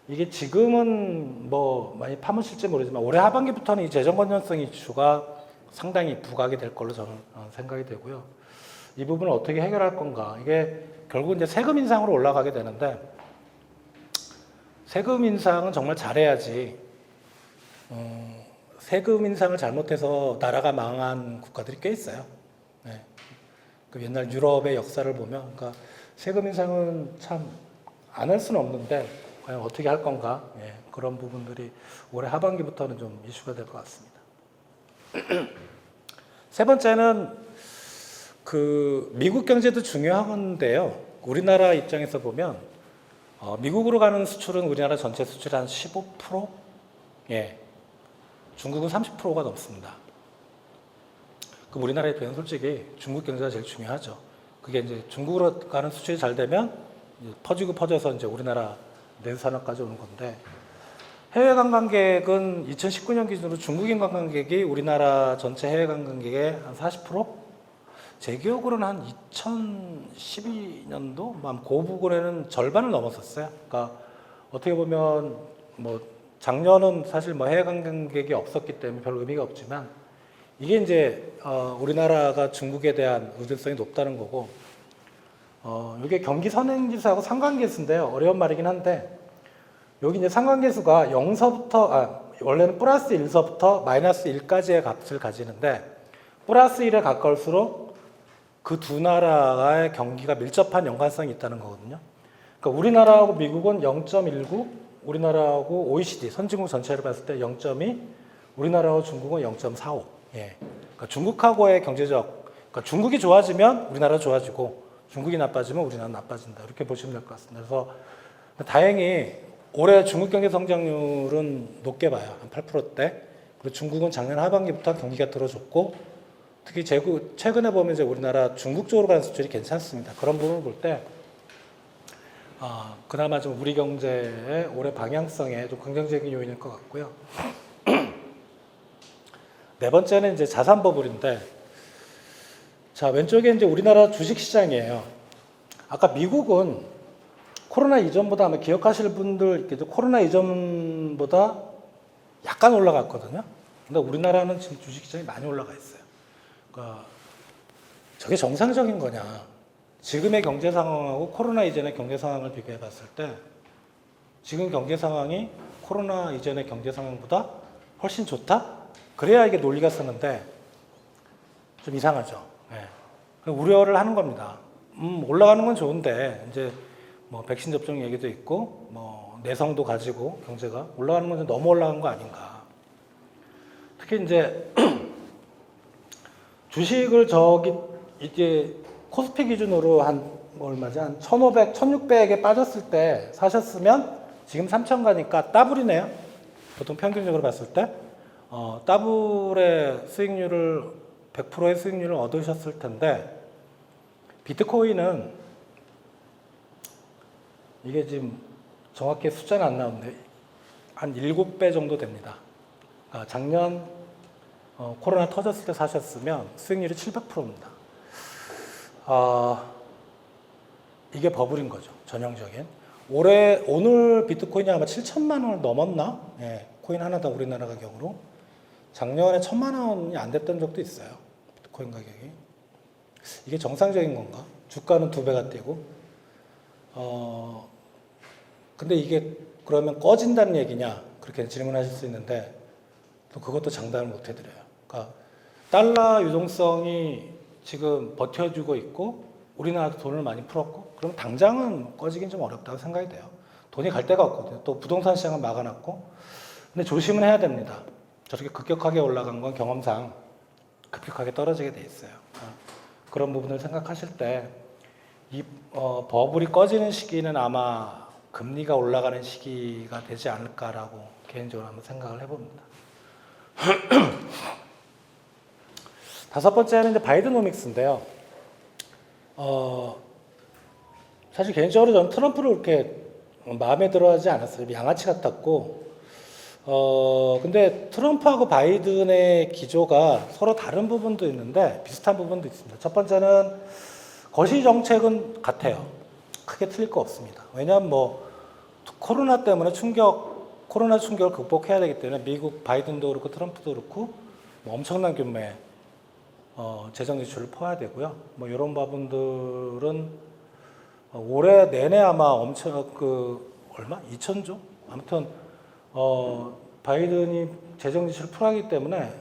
이게 지금은 뭐 많이 파묻힐지 모르지만 올해 하반기부터는 이 재정 건전성 이슈가 상당히 부각이 될 걸로 저는 생각이 되고요. 이 부분을 어떻게 해결할 건가? 이게 결국 이제 세금 인상으로 올라가게 되는데, 세금 인상은 정말 잘해야지. 세금 인상을 잘못해서 나라가 망한 국가들이 꽤 있어요. 네. 그 옛날 유럽의 역사를 보면, 그러니까 세금 인상은 참 안 할 수는 없는데 과연 어떻게 할 건가? 예, 그런 부분들이 올해 하반기부터는 좀 이슈가 될 것 같습니다. 세 번째는 그 미국 경제도 중요한데요. 우리나라 입장에서 보면 미국으로 가는 수출은 우리나라 전체 수출의 한 15%? 예. 중국은 30%가 넘습니다. 그럼 우리나라 입장에서 솔직히 중국 경제가 제일 중요하죠. 그게 이제 중국으로 가는 수출이 잘 되면 퍼지고 퍼져서 이제 우리나라 내수산업까지 오는 건데, 해외 관광객은 2019년 기준으로 중국인 관광객이 우리나라 전체 해외 관광객의 한 40%? 제 기억으로는 한 2012년도 그 부분에는 절반을 넘었었어요. 그러니까 어떻게 보면 뭐 작년은 사실 뭐 해외 관광객이 없었기 때문에 별 의미가 없지만 이게 이제 우리나라가 중국에 대한 의존성이 높다는 거고, 이게 경기 선행지수하고 상관계수인데요. 어려운 말이긴 한데, 여기 이제 상관계수가 0서부터, 원래는 플러스 1서부터 마이너스 1까지의 값을 가지는데, 플러스 1에 가까울수록 그 두 나라의 경기가 밀접한 연관성이 있다는 거거든요. 그러니까 우리나라하고 미국은 0.19, 우리나라하고 OECD, 선진국 전체를 봤을 때 0.2, 우리나라하고 중국은 0.45. 예. 그러니까 중국하고의 그러니까 중국이 좋아지면 우리나라 좋아지고, 중국이 나빠지면 우리나라 나빠진다. 이렇게 보시면 될 것 같습니다. 그래서 다행히 올해 중국 경제 성장률은 높게 봐요. 한 8%대. 그리고 중국은 작년 하반기부터 경기가 들어줬고, 특히 최근에 보면 이제 우리나라 중국 쪽으로 가는 수출이 괜찮습니다. 그런 부분을 볼 때, 그나마 좀 우리 경제의 올해 방향성에 좀 긍정적인 요인일 것 같고요. 네 번째는 이제 자산 버블인데, 자, 왼쪽에 이제 우리나라 주식 시장이에요. 아까 미국은 코로나 이전보다 아마 기억하실 분들 있겠죠. 코로나 이전보다 약간 올라갔거든요. 근데 우리나라는 지금 주식 시장이 많이 올라가 있어요. 그러니까 저게 정상적인 거냐? 지금의 경제 상황하고 코로나 이전의 경제 상황을 비교해 봤을 때 지금 경제 상황이 코로나 이전의 경제 상황보다 훨씬 좋다? 그래야 이게 논리가 서는데 좀 이상하죠. 네. 우려를 하는 겁니다. 올라가는 건 좋은데 이제 뭐 백신 접종 얘기도 있고 뭐 내성도 가지고 경제가 올라가는 건 너무 올라간 거 아닌가. 특히 이제 주식을 이제 코스피 기준으로 한 얼마지? 한 1,500, 1,600에 빠졌을 때 사셨으면 지금 3,000 가니까 더블이네요. 보통 평균적으로 봤을 때 더블의 수익률을 100%의 수익률을 얻으셨을 텐데 비트코인은 이게 지금 정확히 숫자는 안 나오는데 한 7배 정도 됩니다. 그러니까 작년 코로나 터졌을 때 사셨으면 수익률이 700%입니다. 이게 버블인 거죠. 전형적인. 오늘 비트코인이 아마 7천만 원을 넘었나? 예, 코인 하나 더 우리나라 가격으로. 작년에 1,000만 원이 안 됐던 적도 있어요. 비트코인 가격이. 이게 정상적인 건가? 주가는 2배가 뛰고. 근데 이게 그러면 꺼진다는 얘기냐? 그렇게 질문하실 수 있는데 또 그것도 장담을 못 해드려요. 그러니까 달러 유동성이 지금 버텨주고 있고 우리나라도 돈을 많이 풀었고 그럼 당장은 꺼지긴 좀 어렵다고 생각이 돼요. 돈이 갈 데가 없거든요. 또 부동산 시장은 막아놨고 근데 조심은 해야 됩니다. 저렇게 급격하게 올라간 건 경험상 급격하게 떨어지게 돼 있어요. 그런 부분을 생각하실 때 이 버블이 꺼지는 시기는 아마 금리가 올라가는 시기가 되지 않을까라고 개인적으로 한번 생각을 해봅니다. 다섯 번째는 이제 바이드노믹스인데요. 사실 개인적으로 저는 트럼프를 그렇게 마음에 들어하지 않았어요. 양아치 같았고, 근데 트럼프하고 바이든의 기조가 서로 다른 부분도 있는데 비슷한 부분도 있습니다. 첫 번째는 거시 정책은 같아요. 크게 틀릴 거 없습니다. 왜냐하면 뭐 코로나 때문에 코로나 충격을 극복해야 되기 때문에 미국 바이든도 그렇고 트럼프도 그렇고 뭐 엄청난 규모의 재정 지출을 퍼야 되고요. 뭐 이런 부분들은 올해 내내 아마 엄청 얼마? 2,000조? 아무튼 바이든이 재정 지출을 풀하기 때문에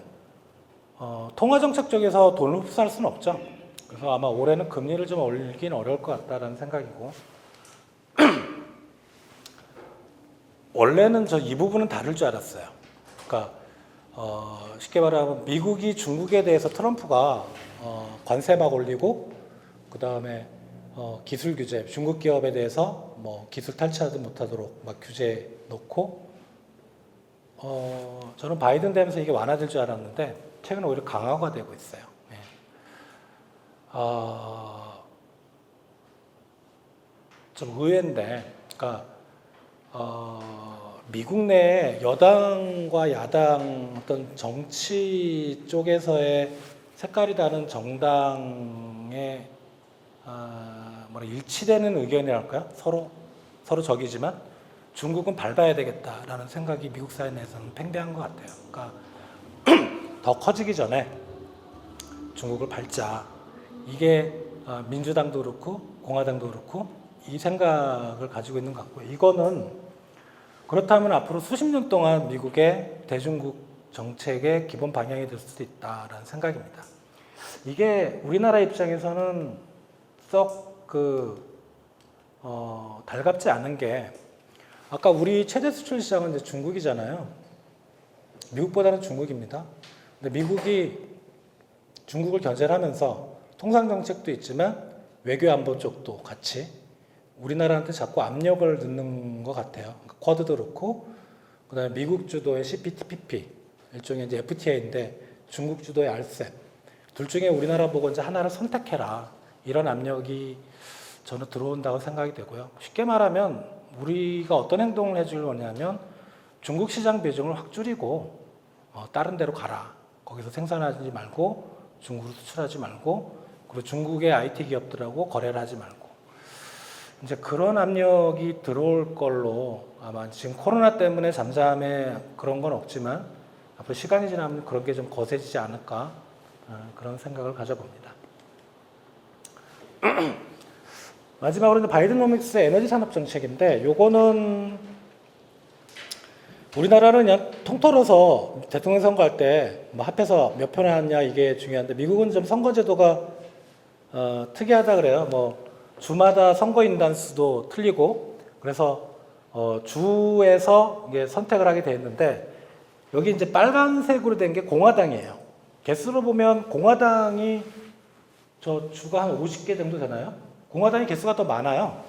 통화 정책 쪽에서 돈을 흡수할 수는 없죠. 그래서 아마 올해는 금리를 좀 올리긴 어려울 것 같다라는 생각이고 원래는 저 이 부분은 다를 줄 알았어요. 그러니까 쉽게 말하면 미국이 중국에 대해서 트럼프가 관세 막 올리고 그 다음에 기술 규제, 중국 기업에 대해서 뭐 기술 탈취하지 못하도록 막 규제 놓고 저는 바이든 되면서 이게 완화될 줄 알았는데 최근에 오히려 강화가 되고 있어요. 네. 좀 의외인데, 그러니까 미국 내 여당과 야당 어떤 정치 쪽에서의 색깔이 다른 정당의 일치되는 의견이랄까요? 서로 적이지만 중국은 밟아야 되겠다라는 생각이 미국 사회 내에서는 팽배한 것 같아요. 그러니까 더 커지기 전에 중국을 밟자. 이게 민주당도 그렇고 공화당도 그렇고 이 생각을 가지고 있는 것 같고요. 이거는 그렇다면 앞으로 수십 년 동안 미국의 대중국 정책의 기본 방향이 될 수도 있다라는 생각입니다. 이게 우리나라 입장에서는 썩 달갑지 않은 게 아까 우리 최대 수출 시장은 이제 중국이잖아요. 미국보다는 중국입니다. 근데 미국이 중국을 견제를 하면서 통상 정책도 있지만 외교 안보 쪽도 같이 우리나라한테 자꾸 압력을 넣는 것 같아요. 그러니까 쿼드도 그렇고 그다음에 미국 주도의 CPTPP 일종의 이제 FTA인데 중국 주도의 RCEP 둘 중에 우리나라 보고 이제 하나를 선택해라 이런 압력이 저는 들어온다고 생각이 되고요. 쉽게 말하면 우리가 어떤 행동을 해줄 거냐면 중국 시장 비중을 확 줄이고 다른 데로 가라. 거기서 생산하지 말고 중국으로 수출하지 말고 그리고 중국의 IT 기업들하고 거래를 하지 말고 이제 그런 압력이 들어올 걸로 아마 지금 코로나 때문에 잠잠해 그런 건 없지만 앞으로 시간이 지나면 그런 게 좀 거세지지 않을까 그런 생각을 가져봅니다. 마지막으로 이제 바이든노믹스의 에너지 산업 정책인데 요거는 우리나라는 그냥 통틀어서 대통령 선거할 때 뭐 합해서 몇 표 나왔냐 이게 중요한데 미국은 좀 선거제도가 특이하다 그래요. 뭐 주마다 선거인단 수도 틀리고 그래서 주에서 이게 선택을 하게 돼 있는데 여기 이제 빨간색으로 된 게 공화당이에요. 개수로 보면 공화당이 저 주가 한 50개 정도 되나요? 공화당이 개수가 더 많아요.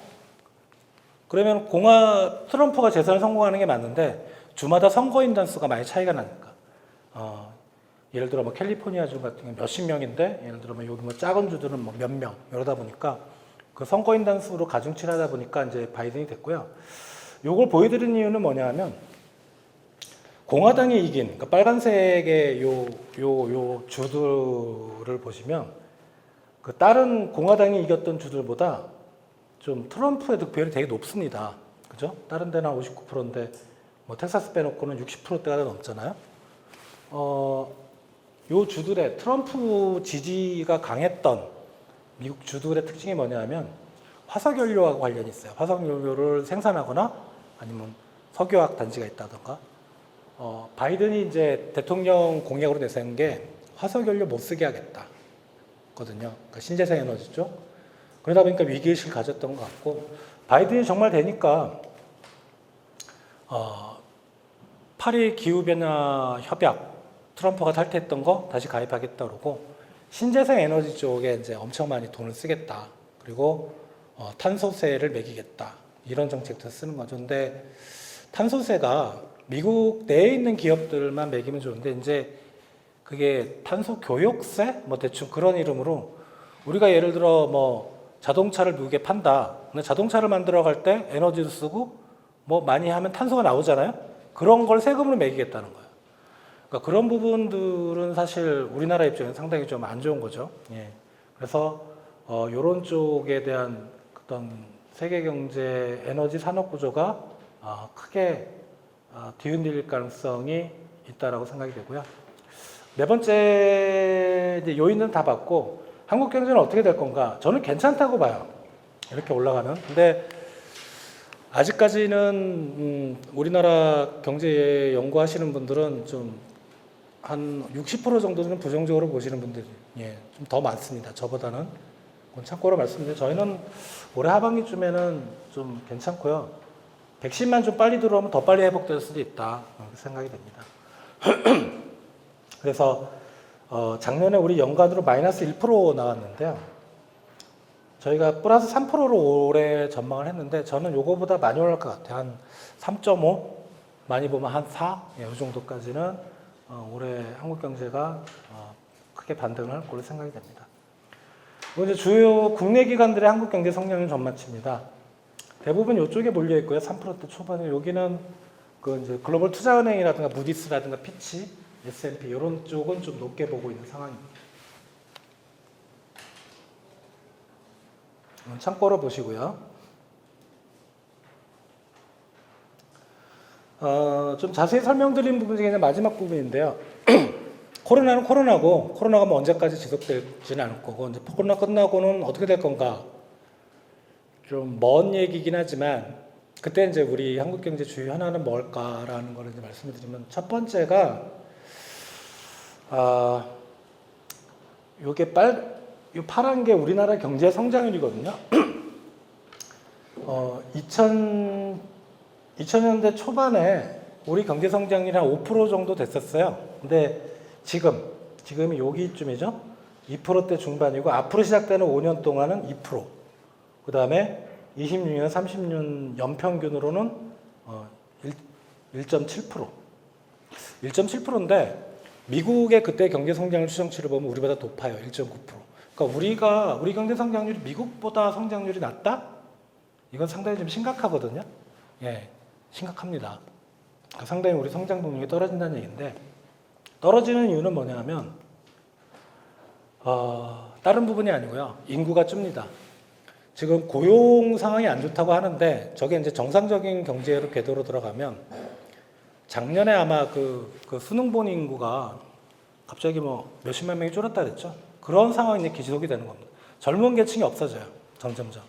그러면 트럼프가 재선에 성공하는 게 맞는데 주마다 선거인단 수가 많이 차이가 나니까. 예를 들어 뭐 캘리포니아주 같은 경우 몇십 명인데 예를 들어 뭐 여기 뭐 작은 주들은 뭐 몇 명 이러다 보니까 그 선거인단 수로 가중치를 하다 보니까 이제 바이든이 됐고요. 요걸 이유는 뭐냐면 공화당이 이긴 그러니까 빨간색의 요 주들을 보시면 그 다른 공화당이 이겼던 주들보다 좀 트럼프의 득표율이 되게 높습니다. 그죠? 다른 데는 한 59%인데 뭐 텍사스 빼놓고는 60%대가 넘잖아요. 요 주들의 트럼프 지지가 강했던 미국 주들의 특징이 뭐냐면 화석연료하고 관련이 있어요. 화석연료를 생산하거나 아니면 석유화학 단지가 있다던가. 바이든이 이제 대통령 공약으로 내세운 게 화석연료 못 쓰게 하겠다. 거든요. 그러니까 신재생 에너지 쪽. 그러다 보니까 위기의식을 가졌던 것 같고, 바이든이 정말 되니까, 파리 기후변화 협약, 트럼프가 탈퇴했던 거 다시 가입하겠다 그러고, 신재생 에너지 쪽에 이제 엄청 많이 돈을 쓰겠다. 그리고 탄소세를 매기겠다. 이런 정책도 쓰는 거죠. 근데 탄소세가 미국 내에 있는 기업들만 매기면 좋은데, 이제 그게 탄소 교역세? 뭐 대충 그런 이름으로 우리가 예를 들어 뭐 자동차를 미국에 판다. 근데 자동차를 만들어 갈 때 에너지도 쓰고 뭐 많이 하면 탄소가 나오잖아요. 그런 걸 세금으로 매기겠다는 거예요. 그러니까 그런 부분들은 사실 우리나라 입장에서 상당히 좀 안 좋은 거죠. 예. 그래서 이런 쪽에 대한 어떤 세계 경제 에너지 산업 구조가 크게 뒤흔들릴 가능성이 있다라고 생각이 되고요. 네 번째 이제 요인은 다 봤고 한국 경제는 어떻게 될 건가? 저는 괜찮다고 봐요. 이렇게 올라가면. 근데 아직까지는 우리나라 경제 연구하시는 분들은 좀 한 60% 정도는 부정적으로 보시는 분들이 좀 더 많습니다. 저보다는. 그건 참고로 말씀드리면 저희는 올해 하반기쯤에는 좀 괜찮고요. 백신만 좀 빨리 들어오면 더 빨리 회복될 수도 있다. 그렇게 생각이 됩니다. 그래서 작년에 우리 연간으로 마이너스 1% 나왔는데요. 저희가 플러스 3%로 올해 전망을 했는데 저는 요거보다 많이 올라갈 것 같아요. 한 3.5, 많이 보면 한 4, 이 정도까지는 올해 한국 경제가 크게 반등을 할 걸로 생각이 됩니다. 그리고 이제 주요 국내 기관들의 한국 경제 성장률 전망치입니다. 대부분 이쪽에 몰려 있고요. 3%대 초반에 여기는 그 이제 글로벌 투자은행이라든가 무디스라든가 피치, S&P 이런 쪽은 좀 높게 보고 있는 상황입니다. 참고로 보시고요. 좀 자세히 설명드린 부분 중에 마지막 부분인데요. 코로나는 코로나고 코로나가 뭐 언제까지 지속될지는 않을 거고 이제 코로나 끝나고는 어떻게 될 건가 좀 먼 얘기긴 하지만 그때 이제 우리 한국 경제 주요 현안은 뭘까라는 거를 이제 말씀을 드리면 첫 번째가 요게 요 파란 게 우리나라 경제 성장률이거든요. 2000년대 초반에 우리 경제 성장률이 한 5% 정도 됐었어요. 근데 지금이 여기쯤이죠. 2%대 중반이고 앞으로 시작되는 5년 동안은 2%. 그 다음에 26년, 30년 연평균으로는 1.7%. 1.7%인데 미국의 그때 경제 성장률 추정치를 보면 우리보다 높아요. 1.9%. 그러니까 우리 경제 성장률이 미국보다 성장률이 낮다? 이건 상당히 좀 심각하거든요. 예, 심각합니다. 그러니까 상당히 우리 성장 동력이 떨어진다는 얘기인데 떨어지는 이유는 뭐냐면 다른 부분이 아니고요. 인구가 줍니다. 지금 고용 상황이 안 좋다고 하는데 저게 이제 정상적인 경제로 궤도로 들어가면 작년에 아마 그 수능본 인구가 갑자기 뭐 몇십만 명이 줄었다 그랬죠. 그런 상황이 이제 지속이 되는 겁니다. 젊은 계층이 없어져요. 점점점.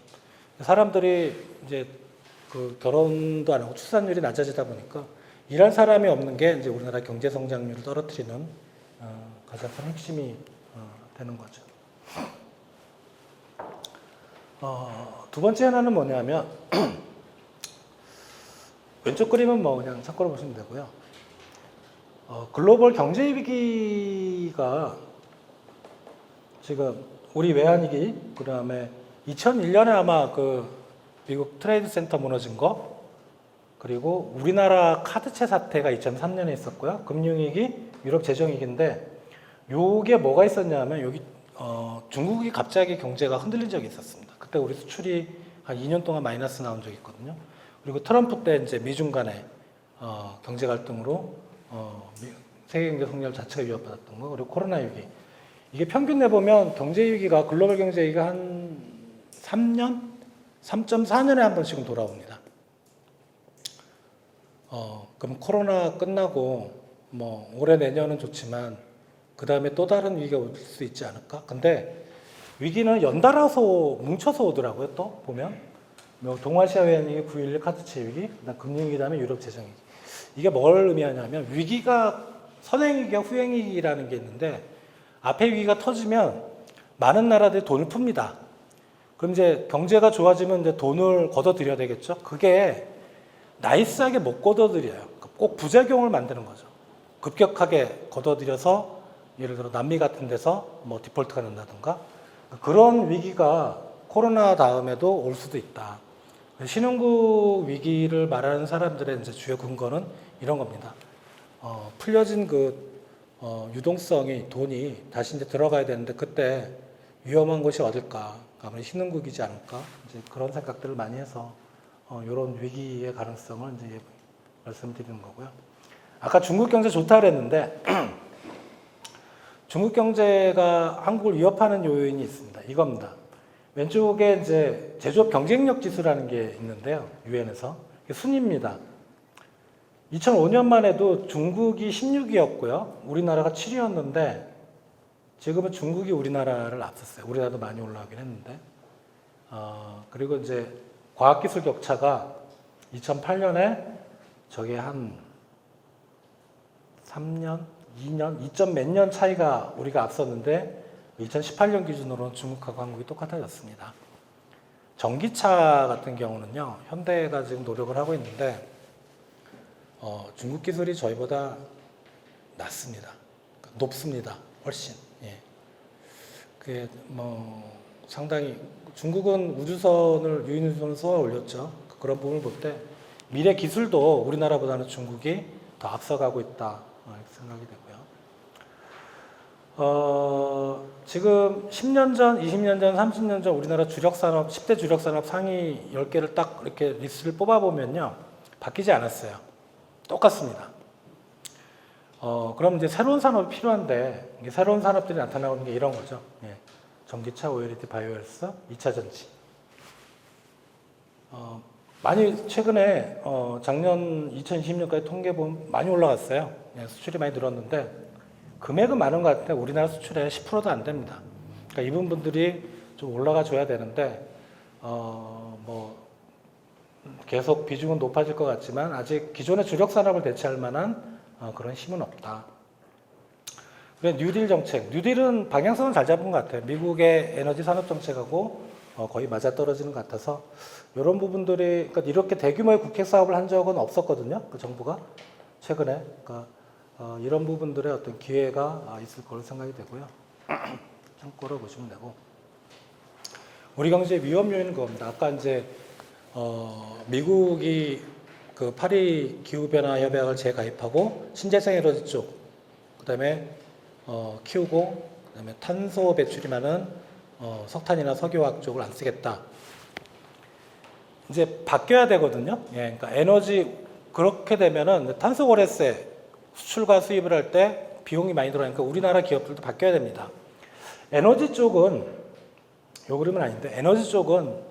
사람들이 이제 그 결혼도 안 하고 출산율이 낮아지다 보니까 일할 사람이 없는 게 이제 우리나라 경제 성장률을 떨어뜨리는 가장 큰 핵심이 되는 거죠. 두 번째 하나는 뭐냐면 왼쪽 그림은 뭐 그냥 참고로 보시면 되고요. 글로벌 경제 위기가 지금 우리 외환위기, 그 다음에 2001년에 아마 그 미국 트레이드 센터 무너진 거, 그리고 우리나라 카드채 사태가 2003년에 있었고요. 금융위기, 유럽 재정위기인데 요게 뭐가 있었냐면 여기 중국이 갑자기 경제가 흔들린 적이 있었습니다. 그때 우리 수출이 한 2년 동안 마이너스 나온 적이 있거든요. 그리고 트럼프 때 이제 미중 간의 경제 갈등으로 세계 경제 성장 자체가 위협받았던 거, 그리고 코로나 위기. 이게 평균 내보면 경제 위기가 글로벌 경제 위기가 한 3년, 3.4년에 한 번씩은 돌아옵니다. 그럼 코로나 끝나고 뭐 올해 내년은 좋지만 그 다음에 또 다른 위기가 올 수 있지 않을까? 근데 위기는 연달아서 뭉쳐서 오더라고요. 또 보면 동아시아 외환위기, 9.11 카드채 위기, 그다음 금융위기, 다음에 유럽 재정위기. 이게 뭘 의미하냐면 위기가 선행위기와 후행위기라는 게 있는데 앞에 위기가 터지면 많은 나라들이 돈을 풉니다. 그럼 이제 경제가 좋아지면 이제 돈을 걷어들여야 되겠죠. 그게 나이스하게 못 걷어들여요. 꼭 부작용을 만드는 거죠. 급격하게 걷어들여서 예를 들어 남미 같은 데서 뭐 디폴트가 난다든가 그런 위기가 코로나 다음에도 올 수도 있다. 신흥국 위기를 말하는 사람들의 이제 주요 근거는 이런 겁니다. 풀려진 유동성이 돈이 다시 이제 들어가야 되는데 그때 위험한 곳이 어딜까? 아무래도 신흥국이지 않을까? 이제 그런 생각들을 많이 해서 이런 위기의 가능성을 이제 말씀드리는 거고요. 아까 중국 경제 좋다 그랬는데 중국 경제가 한국을 위협하는 요인이 있습니다. 이겁니다. 왼쪽에 이제 제조업 경쟁력 지수라는 게 있는데요. 유엔에서 순위입니다. 2005년만 해도 중국이 16위였고요. 우리나라가 7위였는데 지금은 중국이 우리나라를 앞섰어요. 우리나라도 많이 올라가긴 했는데 그리고 이제 과학기술 격차가 2008년에 저게 한 3년, 2년, 2점 몇 년 차이가 우리가 앞섰는데 2018년 기준으로는 중국하고 한국이 똑같아졌습니다. 전기차 같은 경우는요, 현대가 지금 노력을 하고 있는데 중국 기술이 저희보다 낮습니다. 높습니다. 훨씬. 예. 그게 뭐 상당히 중국은 유인 우주선을 쏘아 올렸죠. 그런 부분을 볼 때 미래 기술도 우리나라보다는 중국이 더 앞서가고 있다 이렇게 생각이 되고요. 지금 10년 전, 20년 전, 30년 전 우리나라 주력산업 10대 주력산업 상위 10개를 딱 이렇게 리스트를 뽑아보면요, 바뀌지 않았어요. 똑같습니다. 그럼 이제 새로운 산업이 필요한데 새로운 산업들이 나타나는 게 이런 거죠. 예. 전기차, OLED, 바이오헬스, 2차 전지. 많이 최근에 작년 2020년까지 통계 보면 많이 올라갔어요. 예, 수출이 많이 늘었는데 금액은 많은 것 같은데 우리나라 수출의 10%도 안 됩니다. 그러니까 이 부분들이 좀 올라가 줘야 되는데 뭐 계속 비중은 높아질 것 같지만 아직 기존의 주력 산업을 대체할 만한 그런 힘은 없다. 그래 뉴딜 정책, 뉴딜은 방향성은 잘 잡은 것 같아요. 미국의 에너지 산업 정책하고 거의 맞아떨어지는 것 같아서 이런 부분들이 그러니까 이렇게 대규모의 국책 사업을 한 적은 없었거든요. 그 정부가 최근에 그러니까 이런 부분들의 어떤 기회가 있을 거로 생각이 되고요. 참고로 보시면 되고 우리 경제 위험 요인은 그겁니다. 아까 이제 미국이 그 파리 기후 변화 협약을 재가입하고 신재생 에너지 쪽 그다음에 키우고 그다음에 탄소 배출이 많은 석탄이나 석유화학 쪽을 안 쓰겠다. 이제 바뀌어야 되거든요. 예, 그러니까 에너지 그렇게 되면은 탄소 거래세 수출과 수입을 할 때 비용이 많이 들어가니까 우리나라 기업들도 바뀌어야 됩니다. 에너지 쪽은 요 그림은 아닌데 에너지 쪽은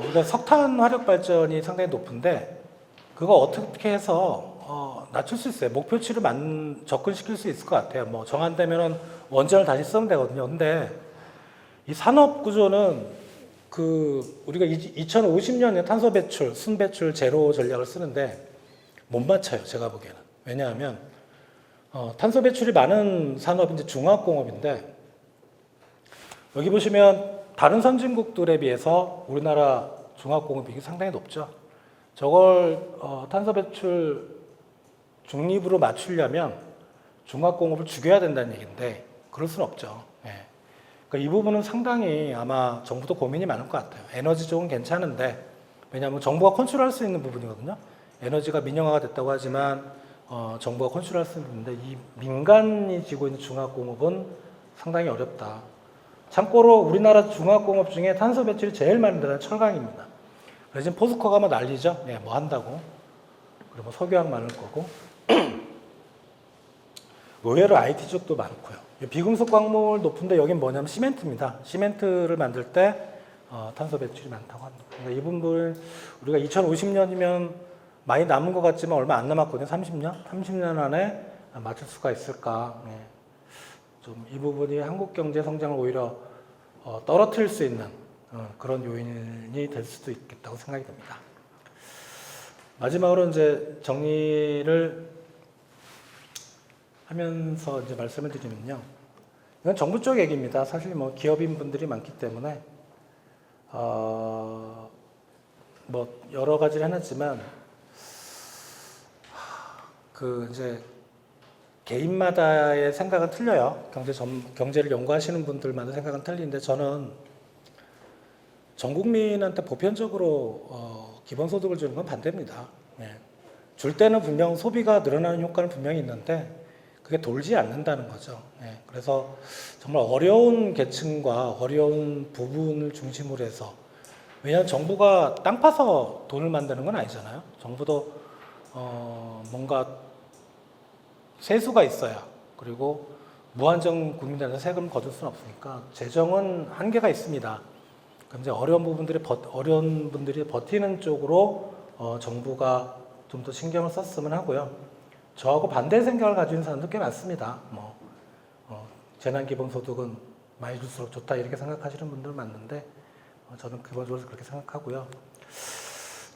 우리가 석탄 화력 발전이 상당히 높은데 그거 어떻게 해서 낮출 수 있어요. 목표치를 접근시킬 수 있을 것 같아요. 뭐 정한되면은 원전을 다시 쓰면 되거든요. 근데 이 산업 구조는 우리가 2050년에 탄소 배출, 순 배출 제로 전략을 쓰는데 못 맞춰요. 제가 보기에는. 왜냐하면 탄소 배출이 많은 산업이 이제 중화학공업인데 여기 보시면 다른 선진국들에 비해서 우리나라 중화학공업이 상당히 높죠. 저걸 탄소 배출 중립으로 맞추려면 중화학공업을 죽여야 된다는 얘기인데 그럴 수는 없죠. 예. 그러니까 이 부분은 상당히 아마 정부도 고민이 많을 것 같아요. 에너지 쪽은 괜찮은데 왜냐하면 정부가 컨트롤할 수 있는 부분이거든요. 에너지가 민영화가 됐다고 하지만 정부가 컨트롤할 수 있는데 이 민간이 지고 있는 중화학공업은 상당히 어렵다. 참고로 우리나라 중화학공업 중에 탄소 배출이 제일 많은 데는 철강입니다. 그래서 지금 포스코가 뭐 난리죠. 네, 뭐 한다고. 그리고 석유화학 많을 거고. 의외로 IT 쪽도 많고요. 비금속 광물 높은데 여긴 뭐냐면 시멘트입니다. 시멘트를 만들 때 탄소 배출이 많다고 합니다. 그러니까 이 부분 우리가 2050년이면 많이 남은 것 같지만 얼마 안 남았거든요. 30년? 30년 안에 맞출 수가 있을까. 네. 좀 이 부분이 한국 경제 성장을 오히려 떨어뜨릴 수 있는 그런 요인이 될 수도 있겠다고 생각이 듭니다. 마지막으로 이제 정리를 하면서 이제 말씀을 드리면요. 이건 정부 쪽 얘기입니다. 사실 뭐 기업인 분들이 많기 때문에 뭐 여러 가지를 해놨지만 이제 개인마다의 생각은 틀려요. 경제를 연구하시는 분들마다 생각은 틀리는데 저는 전 국민한테 보편적으로 기본소득을 주는 건 반대입니다. 예. 줄 때는 분명 소비가 늘어나는 효과는 분명히 있는데 그게 돌지 않는다는 거죠. 예. 그래서 정말 어려운 계층과 어려운 부분을 중심으로 해서 왜냐하면 정부가 땅 파서 돈을 만드는 건 아니잖아요. 정부도 뭔가 세수가 있어야 그리고 무한정 국민들한테 세금을 거둘 수는 없으니까 재정은 한계가 있습니다. 그럼 이제 어려운 분들이 버티는 쪽으로 정부가 좀 더 신경을 썼으면 하고요. 저하고 반대 생각을 가지고 있는 사람도 꽤 많습니다. 재난기본소득은 많이 줄수록 좋다 이렇게 생각하시는 분들 많은데 저는 기본적으로 그렇게 생각하고요.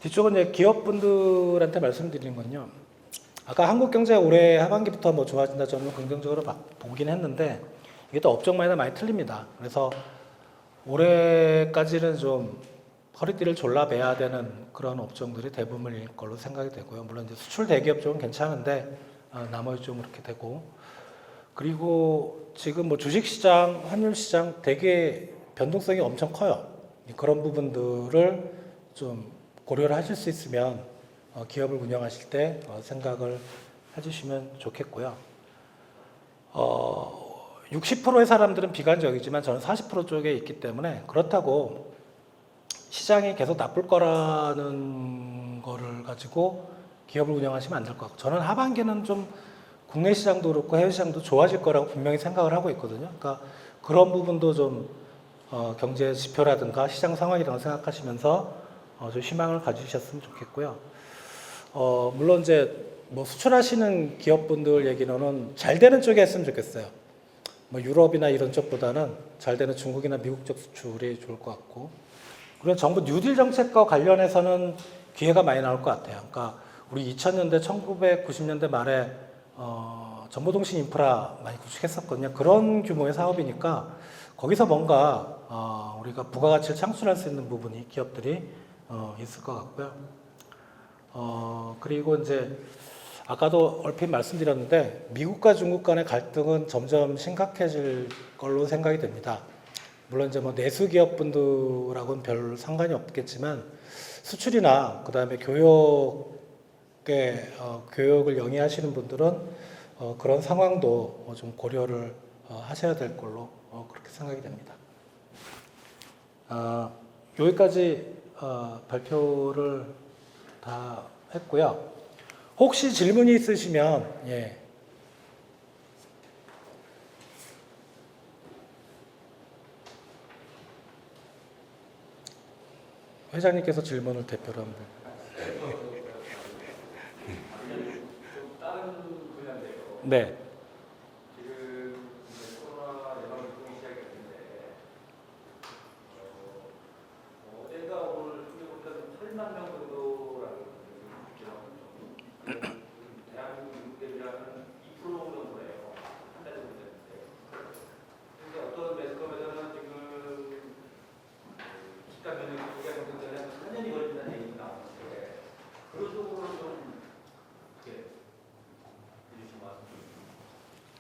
뒤쪽은 이제 기업분들한테 말씀드리는 건요. 아까 한국 경제가 올해 하반기부터 뭐 좋아진다 저는 긍정적으로 보긴 했는데 이게 또 업종마다 많이 틀립니다. 그래서 올해까지는 좀 허리띠를 졸라매야 되는 그런 업종들이 대부분일 걸로 생각이 되고요. 물론 이제 수출 대기업 쪽은 괜찮은데 나머지 좀 그렇게 되고 그리고 지금 뭐 주식시장, 환율시장 되게 변동성이 엄청 커요. 그런 부분들을 좀 고려를 하실 수 있으면 기업을 운영하실 때 생각을 해주시면 좋겠고요. 60%의 사람들은 비관적이지만 저는 40% 쪽에 있기 때문에 그렇다고 시장이 계속 나쁠 거라는 거를 가지고 기업을 운영하시면 안 될 것 같고 저는 하반기는 좀 국내 시장도 그렇고 해외 시장도 좋아질 거라고 분명히 생각을 하고 있거든요. 그러니까 그런 부분도 좀 경제 지표라든가 시장 상황이라고 생각하시면서 좀 희망을 가지셨으면 좋겠고요. 물론 이제 뭐 수출하시는 기업분들 얘기로는 잘 되는 쪽에 했으면 좋겠어요. 뭐 유럽이나 이런 쪽보다는 잘 되는 중국이나 미국 쪽 수출이 좋을 것 같고, 그리고 정부 뉴딜 정책과 관련해서는 기회가 많이 나올 것 같아요. 그러니까 우리 2000년대, 1990년대 말에 정보통신 인프라 많이 구축했었거든요. 그런 규모의 사업이니까 거기서 뭔가 우리가 부가가치를 창출할 수 있는 부분이 기업들이 있을 것 같고요. 그리고 이제 아까도 얼핏 말씀드렸는데 미국과 중국 간의 갈등은 점점 심각해질 걸로 생각이 됩니다. 물론 이제 뭐 내수 기업분들하고는 별 상관이 없겠지만 수출이나 그다음에 교육을 영위하시는 분들은 그런 상황도 좀 고려를 하셔야 될 걸로 그렇게 생각이 됩니다. 여기까지 발표를 다 했고요. 혹시 질문이 있으시면 회장님께서 질문을 대표로 한번. 다른 분야인데요. 네. 지금 이제 코로나 예방 활동이 시작했는데 어제가 오늘 보니까 8만 명 정도라는 대한민국 대비하면 2% 정도예요. 한 달 정도 됐는데. 근데 어떤 매스컴에서는 지금 집단 면역이 형성되는 4년이 걸린다는 얘기가 나오는데 그런 쪽으로 좀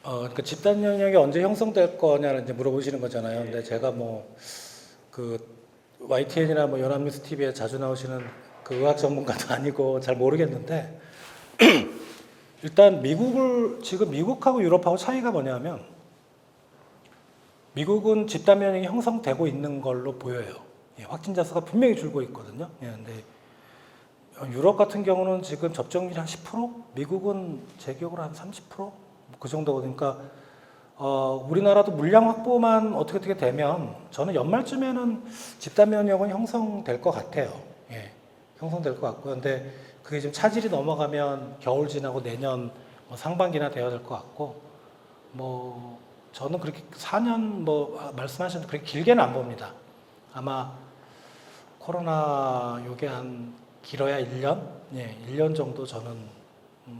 그러니까 집단 면역이 언제 형성될 거냐는 이제 물어보시는 거잖아요. 근데 제가 뭐 그 YTN이나 뭐 연합뉴스 TV에 자주 나오시는 그 의학 전문가도 아니고 잘 모르겠는데 일단 지금 미국하고 유럽하고 차이가 뭐냐면 미국은 집단 면역이 형성되고 있는 걸로 보여요. 확진자 수가 분명히 줄고 있거든요. 근데 유럽 같은 경우는 지금 접종률이 한 10%? 미국은 제 기억으로 한 30%? 그 정도거든요. 그러니까 우리나라도 물량 확보만 어떻게 되면 저는 연말쯤에는 집단 면역은 형성될 것 같아요. 형성될 것 같고요. 근데 그게 좀 차질이 넘어가면 겨울 지나고 내년 상반기나 되어야 될 것 같고, 뭐 저는 그렇게 4년 뭐 말씀하신 그렇게 길게는 안 봅니다. 아마 코로나 요게 한 길어야 1년? 1년 정도 저는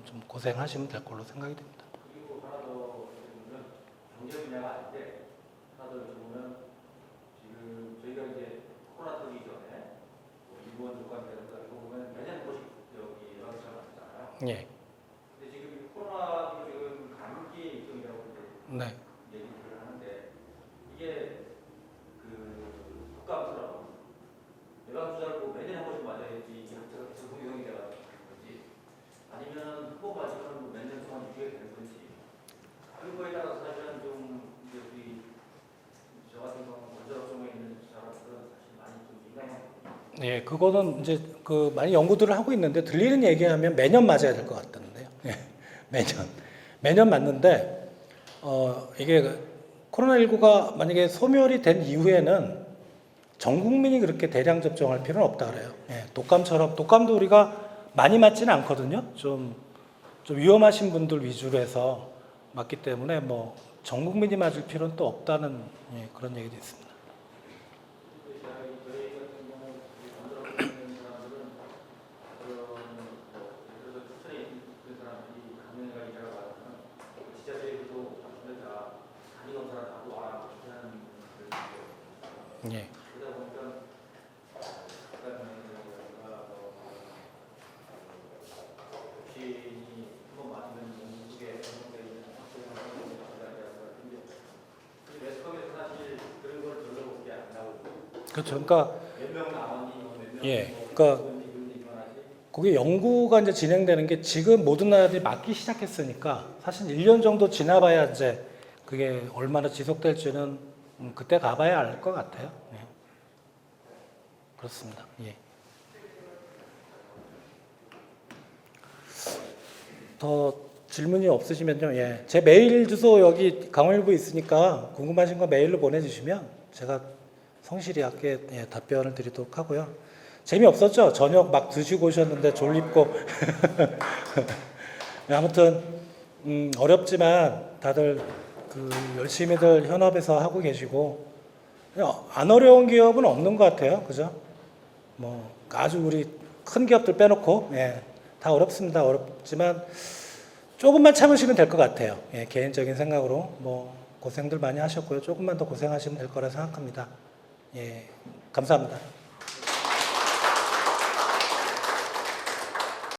좀 고생하시면 될 걸로 생각이 됩니다. 그리고 하나 더 질문은 경제 분야가 아닌데 하나 더 질문은 지금 저희가 이제 코로나 터지기 전에 일본 주관자들과 이거 보면 매년 한 번씩 여기 연락처가 왔잖아요. 예. 근데 지금 코로나도 지금 감기 일종이라고 네. 얘기를 하는데 이게 그 독감처럼 예방 주사를 매년 한 번씩 맞아야지 이게 학자가 계속 적용이 돼가지고 건지 아니면 한 번 맞으면 몇 년 동안 유지가 되는 건지 그런 거에 따라서 사실은 좀 이제 우리 저 같은 경우는 건설업종에 있는 사람들은 사실 많이 좀 민감한 예, 그거는 이제 그 많이 연구들을 하고 있는데 들리는 얘기하면 매년 맞아야 될 것 같던데요. 매년 맞는데 이게 코로나19가 만약에 소멸이 된 이후에는 전 국민이 그렇게 대량 접종할 필요는 없다 그래요. 독감도 우리가 많이 맞지는 않거든요. 좀 위험하신 분들 위주로 해서 맞기 때문에 뭐 전 국민이 맞을 필요는 또 없다는 그런 얘기도 있습니다. 저희 같은 경우 건설업종에 있는 사람들은 그래서 추천에 있는 사람들이 감염가 이자가 많으면 지자체에서도 주변에 다 간이 검사를 하고 와라 하는 그런 예. 그러다 보니까 백신이 한번 맞으면 몸 속에 형성되어 있는 확진을 근데 매스컴에서 사실 그런 걸 별로 그게 안 나오고 그렇죠. 그러니까 몇 명 나왔니 몇명 그러니까 거기 연구가 이제 진행되는 게 지금 모든 나라들이 맞기 시작했으니까 사실 1년 정도 지나봐야 이제 그게 얼마나 지속될지는 그때 가봐야 알 것 같아요. 그렇습니다. 더 질문이 없으시면요. 제 메일 주소 여기 강원일보 있으니까 궁금하신 거 메일로 보내주시면 제가 성실히 답변을 드리도록 하고요. 재미없었죠? 저녁 막 드시고 오셨는데 졸립고 아무튼 어렵지만 다들 그 열심히들 현업에서 하고 계시고 안 어려운 기업은 없는 것 같아요. 그죠? 뭐 아주 우리 큰 기업들 빼놓고 다 어렵습니다. 어렵지만 조금만 참으시면 될 것 같아요. 개인적인 생각으로 뭐 고생들 많이 하셨고요. 조금만 더 고생하시면 될 거라 생각합니다. 감사합니다.